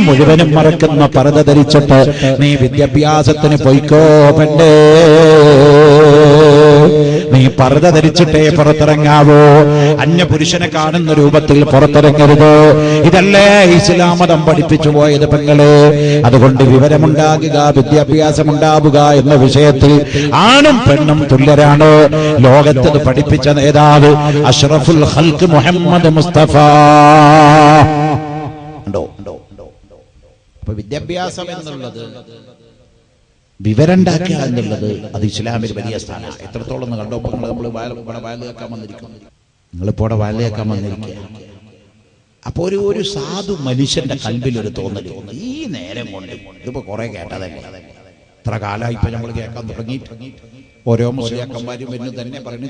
മുഴുവനും മറക്കുന്ന പർദ്ദ ധരിച്ചിട്ട് നീ വിദ്യാഭ്യാസത്തിന് പോയിക്കോ പെണ്ണേ. നീ പർദ്ദ ധരിച്ചിട്ടേ പുറത്തിറങ്ങാവോ. അന്യപുരുഷനെ കാണുന്ന രൂപത്തിൽ പുറത്തിറങ്ങരുത്. ഇതല്ലേ ഇസ്ലാം മതം പഠിപ്പിച്ചു പോയത് പെങ്ങളെ. അതുകൊണ്ട് വിവരമുണ്ടാകുക, വിദ്യാഭ്യാസമുണ്ടാവുക എന്ന വിഷയത്തിൽ ആണും പെണ്ണും തുല്യരാണ്. ലോകത്തത് പഠിപ്പിച്ച നേതാവ് അഷ്റഫുൽ ഖൽഖ് മുഹമ്മദ് മുസ്തഫ. അപ്പൊ വിദ്യാഭ്യാസം എന്നുള്ളത്, വിവരണ്ടാക്കുക എന്നുള്ളത് അത് ഇസ്ലാമിൽ വലിയ സ്ഥാനമാണ്. എത്രത്തോളം കണ്ടോ. നമ്മൾ വയല് കേൾക്കാൻ വന്നിരിക്കും, നിങ്ങളിപ്പോ ഇവിടെ വയല് കേൾക്കാൻ വന്നിരിക്കുക. അപ്പൊ ഒരു സാധു മനുഷ്യന്റെ കൽബിൽ ഒരു തോന്നല്, ഈ നേരം കൊണ്ട് ഇതിപ്പോ കുറെ കേട്ടതല്ലേ, ഇത്ര കാലമായി ഇപ്പൊ നമ്മൾ കേൾക്കാൻ തുടങ്ങി. ഓരോ മുസ്ലിയാക്കന്മാരും എന്ന് തന്നെ പറഞ്ഞു.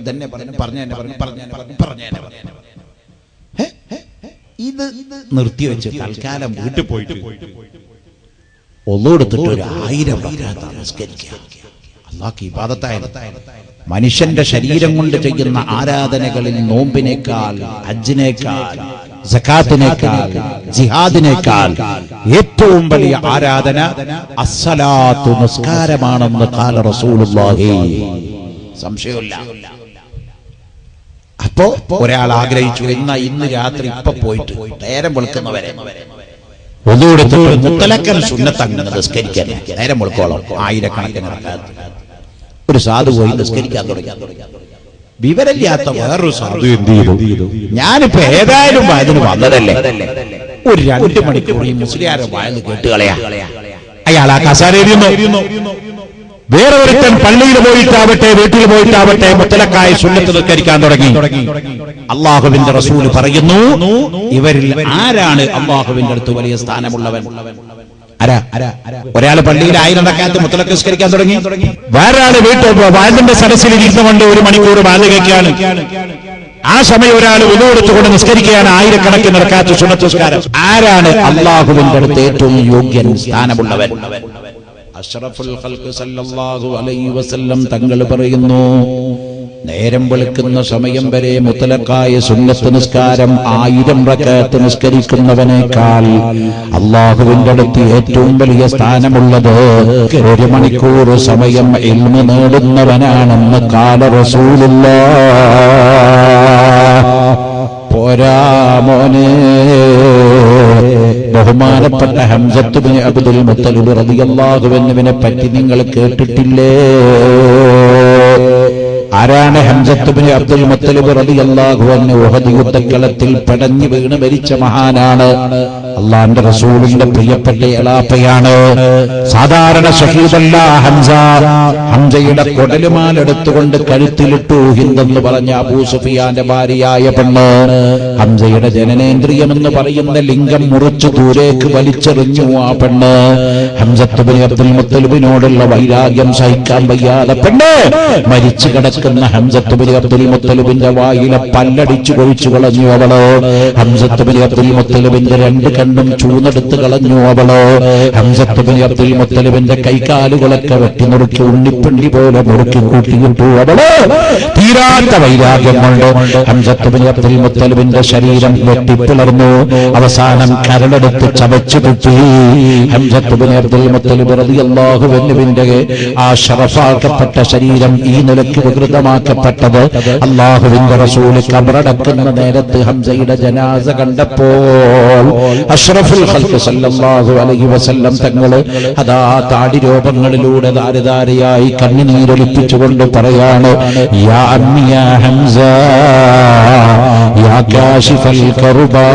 ഇത് നിർത്തിവെച്ച് തൽക്കാലം വീട്ടിൽ പോയിട്ട് ഒന്നുകൊടുത്തിട്ട് 1000 റക്അത്ത് നിസ്കരിക്കുക. അല്ലാഹുവിന്റെ ഇബാദത്തായത്. മനുഷ്യന്റെ ശരീരം കൊണ്ട് ചെയ്യുന്ന ആരാധനകളിൽ നോമ്പിനേക്കാൾ, ഹജ്ജിനേക്കാൾ, സകാത്തിനേക്കാൾ, ജിഹാദിനേക്കാൾ ഏറ്റവും വലിയ ആരാധന അസ്സലാത്തു, നിസ്കാരമാണെന്ന് ഖാല റസൂലുള്ളാഹി. സംശയമില്ല. അപ്പോ ഒരാൾ ആഗ്രഹിച്ചു, ഇന്ന് രാത്രി ഇപ്പൊ പോയിട്ട് നേരം വെളുക്കുന്നവരെ മുത്തലക്കൻ സുന്നത്ത് അങ്ങനെ നിസ്കരിക്കാൻ നേരം വെളുക്കോളം 1000കണക്കിന് റക്അത്ത് ഒരു സാധു പോയി നിസ്കരിക്കാൻ തുടങ്ങി. വിവരമില്ലാത്ത വേറൊരു സാധു എന്ത് ചെയ്തു, ഞാനിപ്പോ ഏതായാലും വയലിന് വന്നതല്ലേ, ഒരു 2 മണിക്കൂർ ഈ മുസ്ലിയാരെ വയല് കേട്ടുകളയാ. അയാൾ ആ കസാരയിരുന്നു. വേറെ ഒരുത്തൻ പള്ളിയിൽ പോയിട്ടാവട്ടെ വീട്ടിൽ പോയിട്ടാവട്ടെ മുത്തലക്കായ സുന്നത്ത് നിസ്കരിക്കാൻ തുടങ്ങി. അള്ളാഹുവിന്റെ റസൂല് പറയുന്നു, ഇവരിൽ ആരാണ് അള്ളാഹുവിന്റെ അടുത്ത് വലിയ സ്ഥാനമുള്ളവൻ? ഒരാള് പള്ളിയിൽ 1000 റക്അത്ത് മുത്തലക്ക് നിസ്കരിക്കാൻ തുടങ്ങി. വേറൊരാള് വാലിന്റെ സദസ്സിൽ ഇരുന്നുകൊണ്ട് 1 മണിക്കൂർ വാല് കേൾക്കുകയാണ്. ആ സമയം ഒരാൾ ഉളു എടുത്തുകൊണ്ട് നിസ്കരിക്കുകയാണ് 1000 കണക്കിന് റക്അത്ത് സുന്നത്ത് നിസ്കാരം. ആരാണ് അള്ളാഹുവിന്റെ അടുത്ത് ഏറ്റവും യോഗ്യൻ, സ്ഥാനമുള്ളവൻ? അഷ്റഫുൽ ഖൽഖ് സല്ലല്ലാഹു അലൈഹി വസല്ലം തങ്ങൾ പറയുന്നു, നേരം വെളുക്കുന്ന സമയം വരെ മുത്തലക്കായ സുന്നത്ത് നിസ്കാരം 1000 റക്അത്ത് നിസ്കരിക്കുന്നവനേക്കാൾ അല്ലാഹുവിന്റെ അടുത്ത് ഏറ്റവും വലിയ സ്ഥാനമുള്ളത് 1 മണിക്കൂർ സമയം ഇൽമു നേടുന്നവനാണെന്ന് ഖാല റസൂലുള്ളാഹ്. പോരാ മോനെ, ബഹുമാനപ്പെട്ട ഹംസത്ത് ബിൻ അബ്ദുൽ മുത്തലിബ് റളിയല്ലാഹു അൻഹുവിനെ പറ്റി നിങ്ങൾ കേട്ടിട്ടില്ലേ? ആരാണ് ഹംസത്ത് ബിൻ അബ്ദുൽ മുത്തലിബ് റളിയല്ലാഹു അൻഹു? ഉഹദ് യുദ്ധക്കളത്തിൽ പടഞ്ഞു വീണ് മരിച്ച മഹാനാണ്. അള്ളാന്റെ റസൂലിന്റെ പ്രിയപ്പെട്ട എളാപ്പയാണ്. സാധാരണ ഷഹീദല്ല ഹംസ. ഹംസയുടെ കൊടലുമാലെടുത്തുകൊണ്ട് കഴുത്തിലിട്ടു ഹിന്ദെന്ന് പറഞ്ഞ അബൂ സുഫിയാന്റെ ഭാര്യയായ പെണ്ണ്. ഹംസയുടെ ജനനേന്ദ്രിയം എന്ന് പറയുന്ന ലിംഗം മുറിച്ചു ദൂരേക്ക് വലിച്ചെറിഞ്ഞു ആ പെണ്ണ്. ഹംസത്ത് ബിൻ അബ്ദുൽ മുത്തലിബിനോടുള്ള വൈരാഗ്യം സഹിക്കാൻ വയ്യാതെ പെണ്ണ് മരിച്ചു കിടക്കുന്ന ഹംസത്ത് ബിൻ അബ്ദുൽ മുത്തലിബിന്റെ വായിലെ പല്ലടിച്ചു കൊഴിച്ചു കളഞ്ഞു അവള്. ഹംസത്ത് ബിൻ അബ്ദുൽ മുത്തലിബിന്റെ 2 കണ്ണും ചൂന്നെടുത്ത് കളഞ്ഞു അവള്. ഹംസത്ത് ബിൻ അബ്ദുൽ മുത്തലിബിന്റെ കൈകാലുകളൊക്കെ വെട്ടി നുറുക്കി ഉണ്ണിപ്പിണ്ടി പോലെ മുറുക്കി കൂട്ടിയിട്ടു അവള്. തീരാത്ത വൈരാഗ്യം കൊണ്ട് ഹംസത്ത് ബിൻ അബ്ദുൽ മുത്തലിബിന്റെ ശരീരം വെട്ടിപ്പിളർന്നു. അവസാനം കരളെടുത്ത് ചവച്ചു തുപ്പി. ഹംസത്ത് ബിൻ അബ്ദുൽ മുത്തലിബ് റളിയല്ലാഹു അൻഹുവിന്റെ ആ ശറഫാക്കപ്പെട്ട ശരീരം ഈ നിലയ്ക്ക് വികൃതമാക്കപ്പെട്ടത് അല്ലാഹുവിന്റെ റസൂല് ഖബറടക്കുന്ന നേരത്ത് ഹംസയുടെ ജനാസ കണ്ടപ്പോൾ അഷ്റഫുൽ ഖൽഖ് സല്ലല്ലാഹു അലൈഹി വസല്ലം തങ്ങള് അതാ താടി രോപങ്ങളിലൂടെ ധാരധാരയായി കണ്ണുനീരൊലിപ്പിച്ചുകൊണ്ട് പറയാണ്, യാ അമ്മി യാ ഹംസ യാ കാശിഫൽ കർബാ.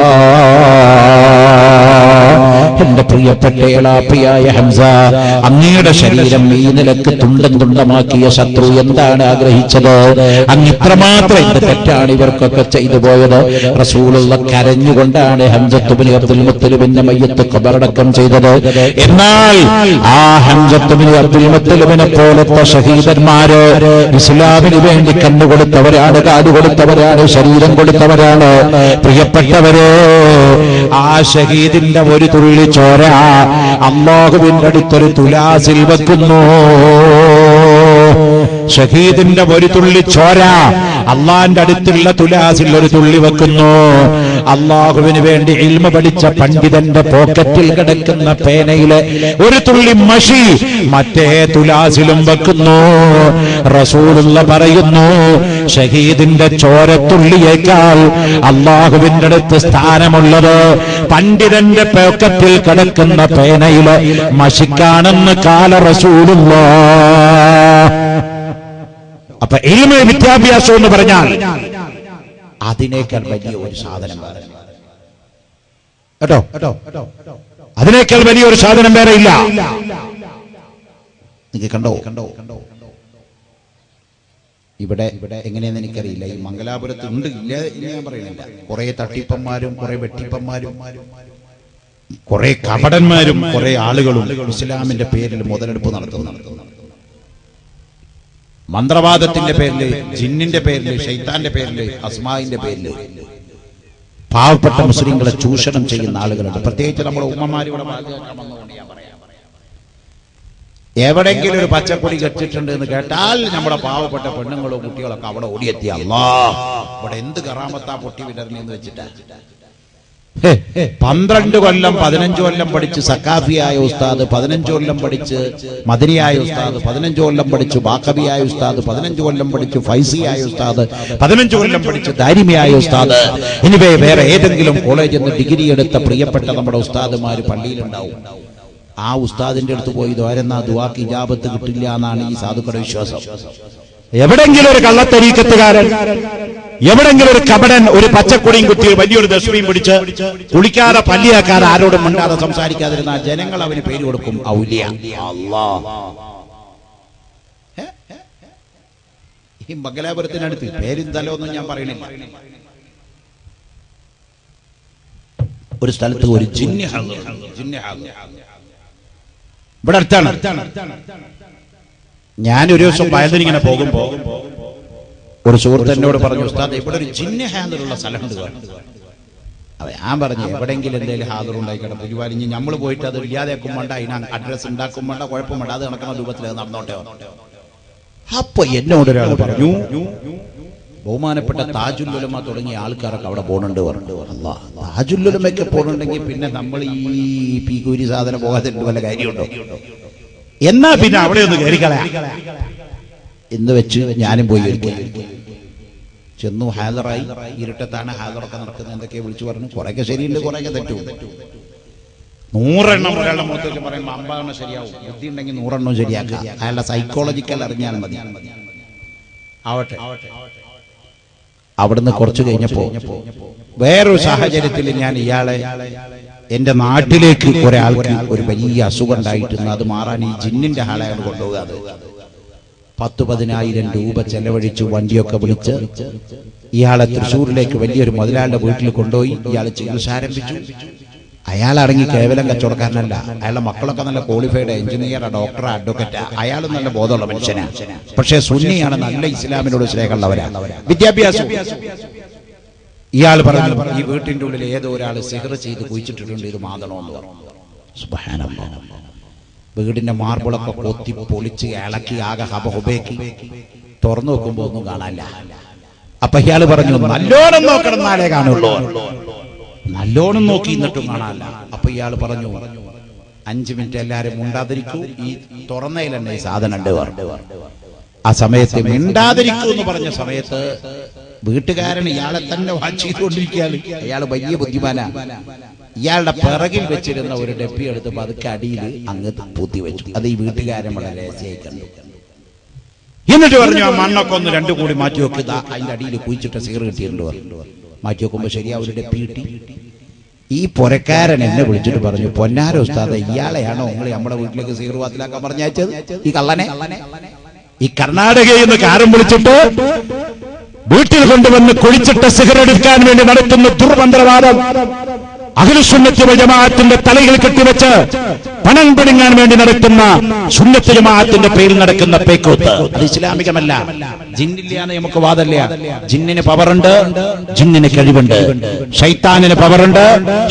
എന്റെ പ്രിയപ്പെട്ട എളാപ്പിയായ ഹംസ, അങ്ങയുടെ ശരീരം ഈ നിലക്ക് തുണ്ടം തുണ്ടമാക്കിയ ശത്രു എന്താണ് ആഗ്രഹിച്ചത്? അങ്ങ് ഇത്രമാത്രം എന്ത് തെറ്റാണ് ഇവർക്കൊക്കെ ചെയ്തു പോയത്? റസൂലുള്ള കരഞ്ഞുകൊണ്ടാണ് ഹംസത്ത് ബിൻ അബ്ദുൽ മുത്തലിബിന്റെ മയ്യത്ത് ഖബറടക്കം ചെയ്തത്. എന്നാൽ ആ ഹംസത്ത് ബിൻ അബ്ദുൽ മുത്തലിബിനെ പോലത്തെ ഷഹീദന്മാര് ഇസ്ലാമിന് വേണ്ടി കണ്ണുകൊടുത്തവരാണ്, കാതുകൊടുത്തവരാണ്, ശരീരം കൊടുത്തവരാണ്. പ്രിയപ്പെട്ടവരെ, ആ ഷഹീദിന്റെ ഒരു തുള്ളി ചോര അല്ലാഹുവിന്റെ അടുത്തൊരു തുലാസിൽ വെക്കുന്നു. ഷഹീദിന്റെ ഒരു തുള്ളി ചോര അള്ളാന്റെ അടുത്തുള്ള തുലാസിൽ ഒരു തുള്ളി വെക്കുന്നു. അള്ളാഹുവിന് വേണ്ടി ഇൽമ പഠിച്ച പണ്ഡിതന്റെ പോക്കറ്റിൽ കിടക്കുന്ന പേനയിലെ ഒരു തുള്ളി മഷി മറ്റേ തുലാസിലും വെക്കുന്നു. റസൂലുള്ള പറയുന്നു, ഷഹീദിന്റെ ചോരത്തുള്ളിയേക്കാൾ അള്ളാഹുവിന്റെ അടുത്ത് സ്ഥാനമുള്ളത് പണ്ഡിതന്റെ പോക്കറ്റിൽ കിടക്കുന്ന പേനയിലെ മഷിക്കാണെന്ന് കാല റസൂലുള്ളാഹ്. അപ്പൊ ഇൽമ വിദ്യാഭ്യാസം എന്ന് പറഞ്ഞാൽ അതിനേക്കാൾ വലിയ ഒരു സാധനം വേറെ കേട്ടോ, അതിനേക്കാൾ വലിയൊരു സാധനം വേറെ ഇല്ല. നിങ്ങൾ കണ്ടോ ഇവിടെ എങ്ങനെയെന്ന് എനിക്കറിയില്ല. ഈ മംഗലാപുരത്ത് ഉണ്ട്, ഇല്ല ഞാൻ പറയുന്നില്ല. കുറെ തട്ടിപ്പന്മാരും കുറെ വെട്ടിപ്പന്മാരും കുറെ കപടന്മാരും കുറെ ആളുകളും ഇസ്ലാമിന്റെ പേരിൽ മുതലെടുപ്പ് നടത്തുന്നു. മന്ത്രവാദത്തിന്റെ പേരില്, ജിന്നിന്റെ പേരില്, ശൈത്താന്റെ പേരില്, അസ്മാഇന്റെ പേരില് പാവപ്പെട്ട മുസ്ലിങ്ങളെ ചൂഷണം ചെയ്യുന്ന ആളുകളുണ്ട്. പ്രത്യേകിച്ച് നമ്മുടെ ഉമ്മമാരുടെ എവിടെങ്കിലും ഒരു പച്ചപ്പൊടി കെട്ടിട്ടുണ്ട് എന്ന് കേട്ടാൽ നമ്മുടെ പാവപ്പെട്ട പെണ്ണുങ്ങളോ കുട്ടികളൊക്കെ അവിടെ ഓടിയെത്തി, അല്ലാഹ് ഇവിടെ എന്ത് കറാമത്താ പൊട്ടി വിടർന്നെന്ന് വെച്ചിട്ടാ. 12 കൊല്ലം 15 കൊല്ലം പഠിച്ച് സക്കാഫിയായ ഉസ്താദ്, 15 കൊല്ലം പഠിച്ച് മദനിയായ ഉസ്താദ്, 15 കൊല്ലം പഠിച്ച് ബാക്കബിയായ ഉസ്താദ്, 15 കൊല്ലം പഠിച്ച് ഫൈസിയായ ഉസ്താദ്, 15 കൊല്ലം പഠിച്ച് ദാരിമിയായ ഉസ്താദ്, ഇനിവേ വേറെ ഏതെങ്കിലും കോളേജിൽ നിന്ന് ഡിഗ്രി എടുത്ത പ്രിയപ്പെട്ട നമ്മുടെ ഉസ്താദുമാര് പള്ളിയിലുണ്ടാവും. ആ ഉസ്താദിന്റെ അടുത്ത് പോയി ദ്വാരെന്നാ ദുആക്ക് ഇജാബത്ത് കിട്ടില്ല എന്നാണ് ഈ സാധുക്കളുടെ വിശ്വാസം. എവിടെങ്കിലും ഒരു കള്ളത്തരീക്കത്തുകാരൻ, എവിടെങ്കിലും ഒരു കപടൻ ഒരു പച്ചക്കൊടിയും കുത്തി വലിയൊരു ദശമിയും പിടിച്ച് കുളിക്കാതെ പല്ലിയാക്കാതെ ആരോടും മിണ്ടാതെ സംസാരിക്കാതിരുന്ന ജനങ്ങൾ അവന് പേര് കൊടുക്കും ഔലിയ. ഈ മംഗലാപുരത്തിനടുത്ത് പേരും തലമൊന്നും ഞാൻ പറയണില്ല. ഒരു സ്ഥലത്ത് ഒരു ജിന്ന് ഇവിടെ അടുത്താണ്. ഞാനൊരു ദിവസം വയലിങ്ങനെ പോകുമ്പോ ഒരു സുഹൃത്ത് എന്നോട് പറഞ്ഞു, ഉസ്താദ് ഇവിടെ ഒരു ജിന്ന് ഹാദറുള്ള സ്ഥലമുണ്ട്. അതെ, ഞാൻ പറഞ്ഞു എവിടെയെങ്കിലും എന്തെങ്കിലും ഹാദർ ഉണ്ടായിക്കട്ടെ, പരിപാടി നമ്മൾ പോയിട്ട് അത് ഇല്ലാതെയാക്കും വേണ്ട, അതിന് അഡ്രസ് ഉണ്ടാക്കും വേണ്ട, കുഴപ്പം വേണ്ട, അത് നടക്കുന്ന രൂപത്തിൽ നടന്നോട്ടെ. അപ്പൊ എന്നോടൊരാൾ പറഞ്ഞു, ബഹുമാനപ്പെട്ട താജുൽ ഉലമ തുടങ്ങിയ ആൾക്കാരൊക്കെ അവിടെ പോകുന്നുണ്ട് പറഞ്ഞു. അല്ലാഹ്, താജുൽ ഉലമയൊക്കെ പോകുന്നുണ്ടെങ്കിൽ പിന്നെ നമ്മൾ ഈ പീകൂരി സാധനം പോകാതെ വല്ല കാര്യമുണ്ടോ? എന്നാ പിന്നെ അവിടെ ഒന്ന് കയറിക്കളയാ എന്ന് വെച്ച് ഞാനും പോയി ചെന്നു. ഹാദറായി, ഇരുട്ടത്താണ് ഹാദറൊക്കെ നടക്കുന്നത്, എന്തൊക്കെയോ വിളിച്ചു പറഞ്ഞു. കുറെയൊക്കെ ശരിയുണ്ട്, കുറെയൊക്കെ തെറ്റും. 100 എണ്ണം ഒരാളുടെ മുഖത്തേക്ക് പറയുമ്പോൾ 50 എണ്ണം ശരിയാവും. ബുദ്ധി ഉണ്ടെങ്കിൽ 100 എണ്ണം ശരിയാക്കുക. അയാളുടെ സൈക്കോളജിക്കൽ അറിഞ്ഞാൽ മതി. ആവട്ടെ. അവിടുന്ന് കുറച്ചു കഴിഞ്ഞപ്പോ വേറൊരു സാഹചര്യത്തിൽ ഞാൻ ഇയാളെ എന്റെ നാട്ടിലേക്ക് ഒരാൾക്ക് ഒരു വലിയ അസുഖം ഉണ്ടായിട്ടുണ്ട്. അത് മാറാൻ ഈ ജിന്നിന്റെ ഹാളയാണ് കൊണ്ടുപോകാതെ 10-10,000 രൂപ ചെലവഴിച്ചു വണ്ടിയൊക്കെ വിളിച്ച് ഇയാളെ തൃശ്ശൂരിലേക്ക് വലിയൊരു മുതലാളിയുടെ വീട്ടിൽ കൊണ്ടുപോയി. ഇയാൾ ചികിത്സ ആരംഭിച്ചു. അയാളാണെങ്കിൽ കേവലം കച്ചവടക്കാരനല്ല, അയാളുടെ മക്കളൊക്കെ നല്ല ക്വാളിഫൈഡ് എഞ്ചിനീയർ, ഡോക്ടർ, അഡ്വക്കറ്റ്, അയാളും നല്ല ബോധമുള്ള മനുഷ്യനാണ്. പക്ഷേ സുന്നിയാണ്, നല്ല ഇസ്ലാമിനോട് സ്നേഹമുള്ളവരാണ്, വിദ്യാഭ്യാസം. ഇയാൾ പറഞ്ഞു, ഈ വീട്ടിന്റെ ഉള്ളിൽ ഏതോ ഒരാൾ സിഹർ ചെയ്ത് കുഴിച്ചിട്ടിട്ടുണ്ട്, ഇത് മാതണമെന്ന് പറഞ്ഞു. സുബ്ഹാനല്ലാഹ്. വീടിന്റെ മാർബിളൊക്കെ കൊത്തി പൊളിച്ച് ഇളക്കി ആകെ ഹബഹുബേക്കി തുറന്നു നോക്കുമ്പോ ഒന്നും കാണാനില്ല. അപ്പൊ ഇയാൾ പറഞ്ഞു, നല്ലോണം നോക്കണം എന്നാലേ കാണുള്ളൂ. നല്ലോണം നോക്കി എന്നിട്ടും കാണാനില്ല. അപ്പൊ ഇയാൾ പറഞ്ഞു, 5 മിനിറ്റ് എല്ലാരും മിണ്ടാതിരിക്കൂ, ഈ തുറന്നതിൽ തന്നെ ഈ സാധനം ഉണ്ട് പറഞ്ഞു. ആ സമയത്ത് മിണ്ടാതിരിക്കൂ എന്ന് പറഞ്ഞ സമയത്ത് വീട്ടുകാരൻ ഇയാളെ തന്നെ വാച്ച് ചെയ്തുകൊണ്ടിരിക്കുകയാണ്. അയാൾ വലിയ ബുദ്ധിമാനാ. ഇയാളുടെ പിറകിൽ വെച്ചിരുന്ന ഒരു ഡപ്പി എടുത്ത് പതുക്കെ അടിയിൽ അങ്ങ് പൂത്തി വെച്ചു. അത് ഈ വീട്ടുകാരൻ വളരെ രഹസ്യമായി കണ്ടു. എന്നിട്ട് പറഞ്ഞു, ആ മണ്ണൊക്കെ ഒന്ന് 2 കൂടി മാറ്റി വെക്കുക, അതിന്റെ അടിയിൽ കുഴിച്ചിട്ട് സീർ കിട്ടിയിട്ടുണ്ട് പറഞ്ഞു. മാറ്റി വെക്കുമ്പോ ശരിയാ ഒരു ഡപ്പി കിട്ടി. ഈ പൊരക്കാരൻ എന്നെ വിളിച്ചിട്ട് പറഞ്ഞു, പൊന്നാര ഉസ്താദ്, ഇയാളെയാണോ നിങ്ങൾ നമ്മുടെ വീട്ടിലേക്ക് സീർ വാത്തിലാക്കാൻ പറഞ്ഞയച്ചത്? ഈ കള്ളനെ, ഈ കർണാടകയിൽ നിന്ന് കാരം വിളിച്ചിട്ട് വീട്ടിൽ കൊണ്ടുവന്ന് കുഴിച്ചിട്ട് സിഗർ എടുക്കാൻ വേണ്ടി നടത്തുന്ന ദുർമന്ത്രവാദം അഹ്ലുസുന്നത്ത് വൽ ജമാഅത്തിന്റെ തലയിൽ കെട്ടിവെച്ച് പണം പിടുങ്ങാൻ വേണ്ടി നടക്കുന്ന സുന്നത്ത് ജമാഅത്തിന്റെ പേരിൽ നടക്കുന്ന പേക്കൂത്ത് അത് ഇസ്ലാമികമല്ല. ജിന്നില്ലാന്ന് നമുക്ക് വാദമില്ല. ജിന്നിന് പവറുണ്ട്, ജിന്നിന് കഴിവുണ്ട്. ശൈത്താനിന് പവറുണ്ട്,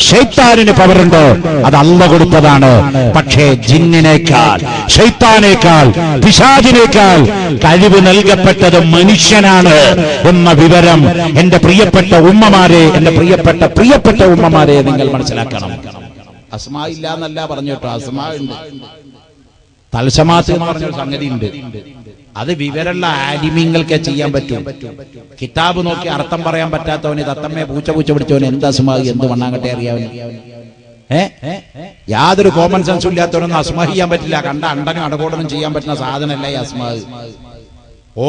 ശൈത്താനിന് പവറുണ്ട്. അത് അല്ലാഹു കൊടുത്തതാണ്. പക്ഷേ ജിന്നിനേക്കാൾ, ശൈത്താനേക്കാൾ, പിശാചിനേക്കാൾ കഴിവ് നൽകപ്പെട്ടത് മനുഷ്യനാണ് എന്ന വിവരം എന്റെ പ്രിയപ്പെട്ട ഉമ്മമാരെ, എന്റെ പ്രിയപ്പെട്ട ഉമ്മമാരെ നിങ്ങൾ മനസ്സിലാക്കണം. അസ്മാ ഇല്ല എന്നല്ല പറഞ്ഞു കേട്ടോ, അസ്മാ ഉണ്ട്. തൽസമാത്ത് എന്ന് പറഞ്ഞൊരു സംഗതി ഉണ്ട്. അത് വിവരമുള്ള ആലിമീങ്ങൾക്ക് ചെയ്യാൻ പറ്റും. കിതാബ് നോക്കി അർത്ഥം പറയാൻ പറ്റാത്തവന് തത്തമ്മയെ പൂച്ച പിടിച്ചവന് എന്ത് അസ്മാ, എന്ത് മണ്ണാങ്കട്ടെ അറിയാവന്. യാതൊരു കോമൺ സെൻസും ഇല്ലാത്തവനൊന്നും അസ്മാ ചെയ്യാൻ പറ്റില്ല. കണ്ട അണ്ടനും അടകോടനും ചെയ്യാൻ പറ്റുന്ന സാധനമല്ല ഈ അസ്മാ.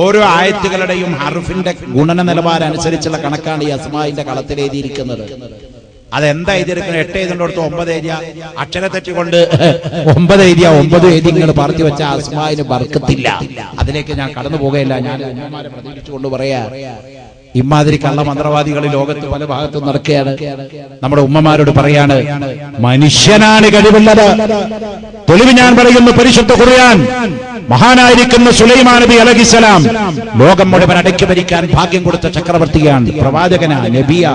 ഓരോ ആയത്തുകളുടെയും ഹർഫിന്റെ ഗുണന നിലവാരം അനുസരിച്ചുള്ള കണക്കാണ് ഈ അസ്മാഇന്റെ കളത്തിൽ എഴുതിയിരിക്കുന്നത്. അതെന്താ എഴുതിയിരിക്കുന്നത്? 8 എഴുതേണ്ടടുത്ത് 9 എഴുതിയ, അക്ഷര തെറ്റുകൊണ്ട് 9 എഴുതിയ 9 എഴുതി നിങ്ങൾ പറത്തി വെച്ച അസ്മാഇന് ബർക്കത്തില്ല. അതിലേക്ക് ഞാൻ കടന്നു പോകുകയില്ല. ഞാൻ ഉമ്മമാരെ പ്രതീക്ഷിച്ചുകൊണ്ട് പറയാ, ഇമാതിരി കള്ളമന്ത്രവാദികൾ ലോകത്ത് പല ഭാഗത്തും നടക്കുകയാണ്. നമ്മുടെ ഉമ്മമാരോട് പറയാണ്, മനുഷ്യനാണ് കഴിവുള്ളത്. തെളിവ് ഞാൻ പറയുന്നു, പരിശുദ്ധ ഖുർആൻ. മഹാനായിരിക്കുന്ന സുലൈമാൻ നബി അലൈഹിസ്സലാം ലോകം മുഴുവൻ അടക്കി ഭരിക്കാൻ ഭാഗ്യം കൊടുത്ത ചക്രവർത്തിയാണ്, പ്രവാചകനാ, നബിയ.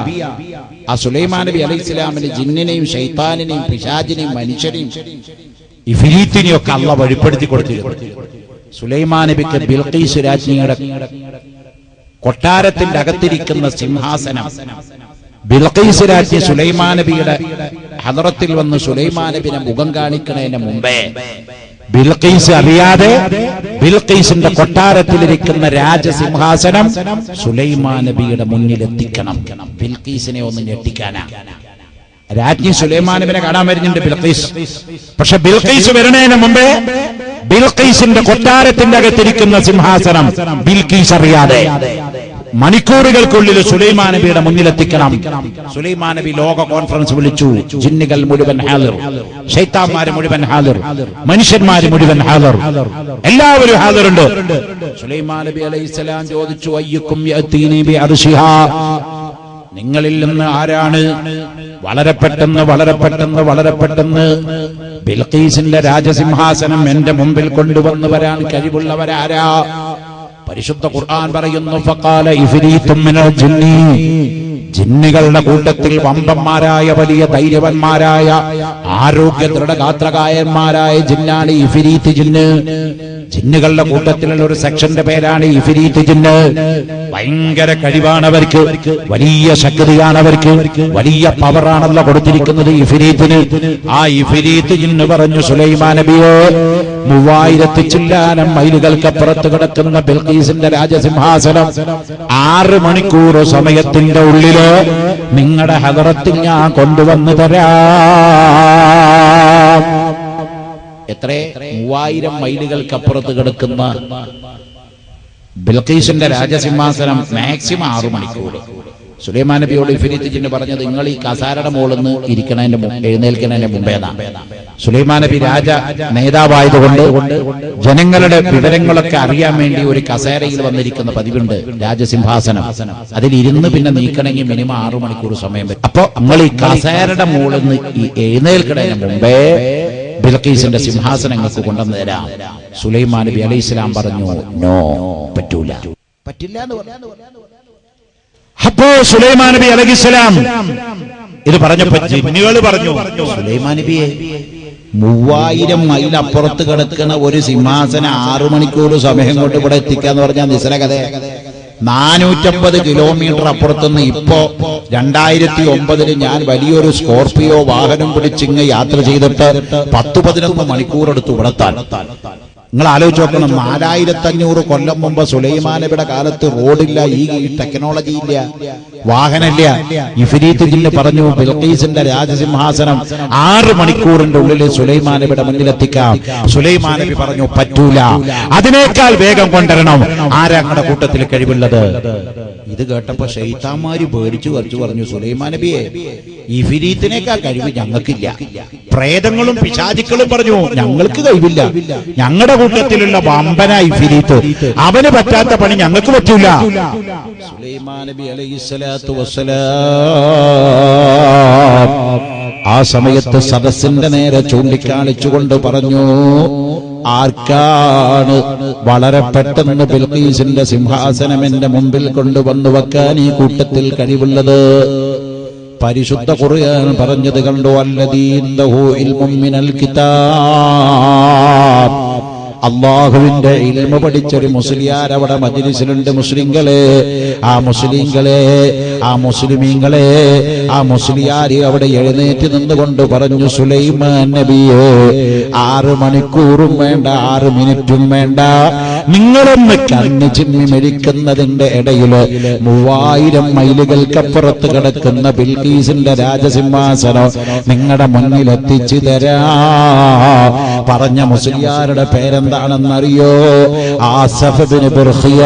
ആ സുലൈമാൻ നബി അലൈഹിസ്സലാമിന് ജിന്നിനെയും ശൈത്താനിനെയും പിശാചിനെയും മനുഷ്യനെയും ഇഫ്രീത്തിനെയും ഒക്കെ അല്ലാഹു വെളിപ്പെടുത്തി കൊടുത്തിരുന്നു. സുലൈമാൻ നബിക്ക് ബിൽഖീസ് രാജ്ഞിയുടെ കൊട്ടാരത്തിന്റെ അകത്തിരിക്കുന്ന സിംഹാസനം, ബിൽഖീസ് രാജ്ഞി സുലൈമാൻ നബിയുടെ ഹദറത്തിൽ വന്ന് സുലൈമാൻ നബിനെ മുഖം കാണിക്കുന്നതിന് മുമ്പേ ബിൽഖീസ് അറിയാതെ ബിൽഖീസിന്റെ കൊട്ടാരത്തിലിരിക്കുന്ന രാജസിംഹാസനം സുലൈമാൻ നബിയുടെ മുന്നിൽ എത്തിക്കണം. ബിൽഖീസിനെ ഒന്ന് ഞെട്ടിക്കാനാ. രാജ്ഞി സുലൈമാൻ നബിനെ കാണാൻ വരുന്നുണ്ട് ബിൽഖീസ്. പക്ഷെ ബിൽഖീസ് വരുന്നതിന് മുമ്പേ ബിൽഖീസിന്റെ കൊട്ടാരത്തിന്റെ അകത്തിരിക്കുന്ന സിംഹാസനം ബിൽഖീസ് അറിയാതെ മണിക്കൂറുകൾക്കുള്ളിൽ സുലൈമാൻ നബിയുടെ മുന്നിലെത്തിക്കണം. സുലൈമാൻ നബി ലോക കോൺഫറൻസ് വിളിച്ചു. ജിന്നുകൾ മുഴുവൻ ഹാദിർ, ശൈത്താന്മാര് മുഴുവൻ ഹാദിർ, മനുഷ്യന്മാര് മുഴുവൻ ഹാദിർ, എല്ലാവരും ഹാദിറുണ്ട്. സുലൈമാൻ നബി അലൈഹിസ്സലാം ചോദിച്ചു, അയ്യുക്കും യഅതീനി ബിഅർശിഹാ, നിങ്ങളിൽ നിന്ന് ആരാണ് വളരെ പെട്ടെന്ന് ബിൽഖീസിന്റെ രാജസിംഹാസനം എന്റെ മുമ്പിൽ കൊണ്ടുവന്നു വരാൻ കഴിവുള്ളവരാരാ? പരിശുദ്ധ ഖുർആൻ പറയുന്നു, ഫഖാല ഇഫ്രീത്തും മിനൽ ജിന്നി, ജിന്നുകളുടെ കൂട്ടത്തിൽ വമ്പന്മാരായ വലിയ ധൈര്യവന്മാരായ ആരോഗ്യ ദൃഢഗാത്രകായന്മാരായ ജിന്നാണ് ഇഫ്രീത്ത് ജിന്ന്. ജിന്നുകളുടെ കൂട്ടത്തിലുള്ള ഒരു സെക്ഷന്റെ പേരാണ് ഇഫ്രീത്ത് ജിന്ന്. ഭയങ്കര കഴിവാണവർക്ക്, വലിയ ശക്തിയാണവർക്ക്, വലിയ പവറാണല്ലോ കൊടുത്തിരിക്കുന്നത് ഇഫ്രീത്തിന്. ആ ഇഫ്രീത്ത് ജിന്ന് പറഞ്ഞു, സുലൈമാൻ നബിയെ, 3000 ചില്ലാനം മൈലുകൾക്കപ്പുറത്ത് കിടക്കുന്ന ബിൽഖീസിന്റെ രാജസിംഹാസനം 6 മണിക്കൂർ സമയത്തിന്റെ ഉള്ളില് നിങ്ങളുടെ ഹദറത്തിൽ ഞാൻ കൊണ്ടുവന്നു തരാം. എത്ര? 3000 മൈലുകൾക്കപ്പുറത്ത് കിടക്കുന്ന ബിൽഖീസിന്റെ രാജസിംഹാസനം മാക്സിമം 6 മണിക്കൂർ. സുലൈമാൻ നബിയോട് ഇഫ്രീത്ത് ജിന്ന് പറഞ്ഞത്, നിങ്ങൾ ഈ കസാരയുടെ മുകളിൽ എഴുന്നേൽക്കുന്നതിന്റെ മുമ്പേതാണ്. സുലൈമാൻ നബി രാജ നേതാവായതുകൊണ്ട് ജനങ്ങളുടെ വിവരങ്ങളൊക്കെ അറിയാൻ വേണ്ടി ഒരു കസേരയിൽ വന്നിരിക്കുന്ന പതിവുണ്ട്, രാജസിംഹാസനം. അതിലിരുന്ന് പിന്നെ നീക്കണമെങ്കിൽ മിനിമം 6 മണിക്കൂർ സമയം വരും. അപ്പൊ നമ്മൾ ഈ കസേരയുടെ മുകളിൽ നിന്ന് ഈ എഴുന്നേൽക്കുന്നതിന് മുമ്പേ ബിൽഖീസിന്റെ സിംഹാസനങ്ങൾക്ക് കൊണ്ടുവന്നു തരാം. സുലൈമാൻ നബി അലൈഹിസ്സലാം പറഞ്ഞു, നോ, പറ്റില്ല എന്ന് പറഞ്ഞു. അപ്പോ സുലൈമാൻ നബി അലൈഹിസ്സലാം ഇത് പറഞ്ഞപ്പോ ജിന്നുകൾ പറഞ്ഞു, സുലൈമാൻ നബിയെ, 3000 മൈൽ അപ്പുറത്ത് കിടക്കുന്ന ഒരു സിംഹാസനം 6 മണിക്കൂർ സമയം കൊണ്ട് ഇവിടെ എത്തിക്കാന്ന് പറഞ്ഞാൽ നിസ്സാര കഥ. 450 കിലോമീറ്റർ അപ്പുറത്തുനിന്ന് ഇപ്പോ 2009 ഞാൻ വലിയൊരു സ്കോർപിയോ വാഹനം പിടിച്ചിങ്ങ് യാത്ര ചെയ്തിട്ട് 10-11 മണിക്കൂർ എടുത്ത് ഇവിടെത്താൻ. നിങ്ങൾ ആലോചിച്ച് നോക്കണം, 4500 കൊല്ലം മുമ്പ് സുലൈമാൻ നബിയുടെ കാലത്ത് റോഡില്ല, ഈ ടെക്നോളജി ഇല്ല, വാഹനമില്ല. ഇഫ്രീത്ത് ജിന്ന് പറഞ്ഞു, ബിൽഖീസിന്റെ രാജസിംഹാസനം 6 മണിക്കൂറിന്റെ ഉള്ളിൽ സുലൈമാൻ നബിയുടെ മുന്നിലെത്തിക്കാം. സുലൈമാൻ നബി പറഞ്ഞു, പറ്റൂല, അതിനേക്കാൾ വേഗം കൊണ്ടുവരണം. ആരാ ഞങ്ങളുടെ കൂട്ടത്തിൽ കഴിവുള്ളത്? ഇത് കേട്ടപ്പോ ശൈത്താന്മാര് പേടിച്ചു കുറച്ചു പറഞ്ഞു, സുലൈമാൻ നബിയെ, ഇഫിരീത്തിനേക്കാൾ കഴിവ് ഞങ്ങൾക്കില്ല. പ്രേതങ്ങളും പിശാചുക്കളും പറഞ്ഞു ഞങ്ങൾക്ക് കഴിവില്ല, ഞങ്ങളുടെ കൂട്ടത്തിലുള്ള വമ്പന ഇഫിരീത്ത്, അവന് പറ്റാത്ത പണി ഞങ്ങൾക്ക് പറ്റൂല. സുലൈമാൻ നബി അലൈഹിസ്സലാത്തു വസ്സലാം ആ സമയത്ത് സദസ്സിന്റെ നേരെ ചൂണ്ടിക്കാണിച്ചുകൊണ്ട് പറഞ്ഞു, ആർക്കാണ് വളരെ പെട്ടെന്ന് ബിൽഖീസിന്റെ സിംഹാസനം എന്റെ മുമ്പിൽ കൊണ്ടുവന്നു വെക്കാൻ ഈ കൂട്ടത്തിൽ കഴിവുള്ളത്? പരിശുദ്ധ ഖുർആൻ പറഞ്ഞത് കണ്ടു, അല്ലദീനഹു ഇൽമും മിനൽ കിതാബ്. അല്ലാഹുവിന്റെ ഇൽമ പഠിച്ചൊരു മുസ്ലിയാർ അവിടെ മജ്ലിസിലുണ്ട്. മുസ്ലിങ്ങളെ, ആ മുസ്ലിങ്ങളെ, ആ മുസ്ലിമീങ്ങളെ, ആ മുസ്ലിയാർ അവിടെ എഴുന്നേറ്റ് നിന്നുകൊണ്ട് പറഞ്ഞു, സുലൈമാൻ നബിയെ 6 മണിക്കൂറും വേണ്ട, 6 മിനിറ്റും വേണ്ട, നിങ്ങളൊന്ന് കണ്ണ് ചിമ്മി മരിക്കുന്നതിന്റെ ഇടയില് 3000 മൈലുകൾക്കപ്പുറത്ത് കിടക്കുന്ന ബിൽഖീസിന്റെ രാജസിംഹാസനം നിങ്ങളുടെ മുന്നിൽ എത്തിച്ചു തരാ. പറഞ്ഞ മുസ്ലിയാരുടെ പേരെന്താണെന്നറിയോ? ആസഫ് ഇബ്നു ബർഖിയ.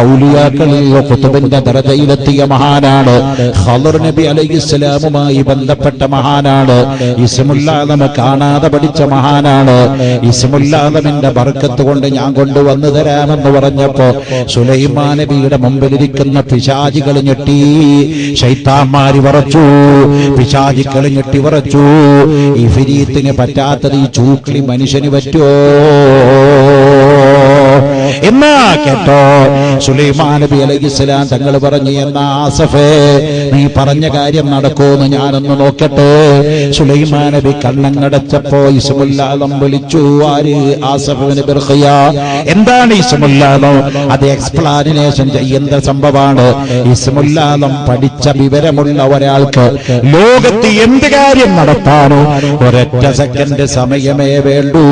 ഔലിയാക്കളിൽ ഖുതുബിന്റെ ദറജയിലെത്തിയ മഹാനാണ്. ഖദർ നബി അലൈഹിസ്സലാമുമായി ബന്ധപ്പെട്ട മഹാനാണ്. ഇസ്മുൽ ആദം കാണാതെ പഠിച്ച മഹാനാണ്. ഇസ്മുൽ ആദമിന്റെ ബർക്കത്ത് കൊണ്ട് ഞാൻ കൊണ്ടുവന്നു തരാമെന്ന് പറഞ്ഞപ്പോ സുലൈമാൻ നബിയുടെ മുമ്പിലിരിക്കുന്ന പിശാചികൾ ഞെട്ടി, ശൈത്താന്മാര് വിറച്ചു, പിശാചികൾ ഞെട്ടി വിറച്ചു. ഇഫ്രീത്തിന് പറ്റാത്തത് ഈ ചൂക്കളി മനുഷ്യന് പറ്റുമോ? എന്നാ കേട്ടോ, സുലൈമാൻ നബി അലൈഹിസ്സലാം തങ്ങൾ പറഞ്ഞു, എന്നാ ആസഫേ നീ പറഞ്ഞ കാര്യം നടക്കുമെന്ന് ഞാനൊന്ന് നോക്കട്ടെ. സുലൈമാൻ നബി കണ്ണങ്ങടച്ചപ്പോ ഇസ്മുൽ ആദം വിളിച്ചു. ആര്? ആസഫ് ഇബ്നു ബർഖിയ. എന്താണ് ഇസ്മുൽ ആദം? അത് എക്സ്പ്ലാനേഷൻ ചെയ്യുന്ന സംഭവമാണ്. ഇസ്മുൽ ആദം പഠിച്ച വിവരമുള്ള ഒരാൾക്ക് ലോകത്ത് എന്ത് കാര്യം നടത്താനോ ഒരൊറ്റ സെക്കൻഡ് സമയമേ വേണ്ടൂ.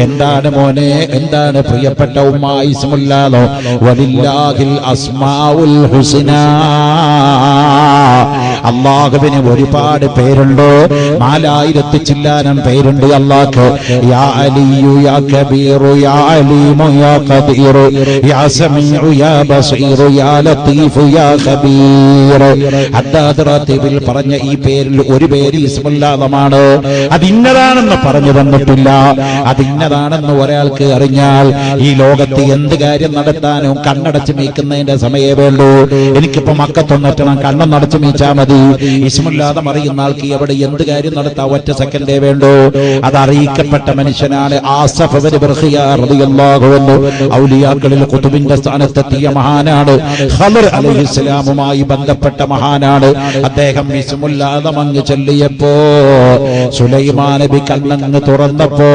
എന്താണ് മോനെ, എന്താണ് പ്രിയപ്പെട്ട ഉമ്മ ഇസ്മുൽ ആദം? വലില്ലാഹിൽ അസ്മാഉൽ ഹുസ്നാ. അല്ലാഹുവിന് ഒരുപാട് പേരുണ്ട്, 4000 ചില്ലാനം പേരുണ്ട് അല്ലാഹ്. യാ അലിയു യാ കബീറു യാ അലീമു യാ ഖദീറു യാ സമീഉ യാ ബസീറു യാ ലത്തീഫു യാ ഖബീർ. ഹദ്ദാദ് റാത്തിബിൽ പറഞ്ഞ ഈ പേരിൽ ഒരു പേര് ഇസ്മുൽ ആദമാണ്. അത് ഇന്നതാണെന്ന് പറഞ്ഞു തന്നിട്ടില്ല. അത് ഇന്നതാണെന്ന് ഒരാൾക്ക് അറിഞ്ഞാൽ ഈ ലോകത്ത് എന്ത് കാര്യം നടത്താനും കണ്ണടച്ച് മീക്കുന്നതിന്റെ സമയമേ വേണ്ടൂ. എനിക്കിപ്പോ മക്കത്തൊന്നെത്തണം, കണ്ണൊന്നടച്ച് മീച്ചാൽ മതി. ഇസ്മുൽ ആദം അറിയുന്ന ആൾക്ക് എവിടെ എന്ത് കാര്യം നടത്താൻ ഒറ്റ സെക്കൻഡേ വേണ്ടൂ. അത് അറിയിക്കപ്പെട്ട മനുഷ്യനാണ് ആസഫ് ഇബ്നു ബർഖിയ റളിയല്ലാഹു അൻഹു. ഔലിയാക്കളിൽ ഖുതുബിന്റെ സ്ഥാനത്തെത്തിയ മഹാനാണ്. ഖദർ അലൈഹിസ്സലാമുമായി ബന്ധപ്പെട്ട മഹാനാണ്. അദ്ദേഹം ഇസ്മുൽ ആദം അങ്ങ് ചൊല്ലിയപ്പോ സുലൈമാൻ നബി കണ്ണങ്ങ് തുറന്നപ്പോ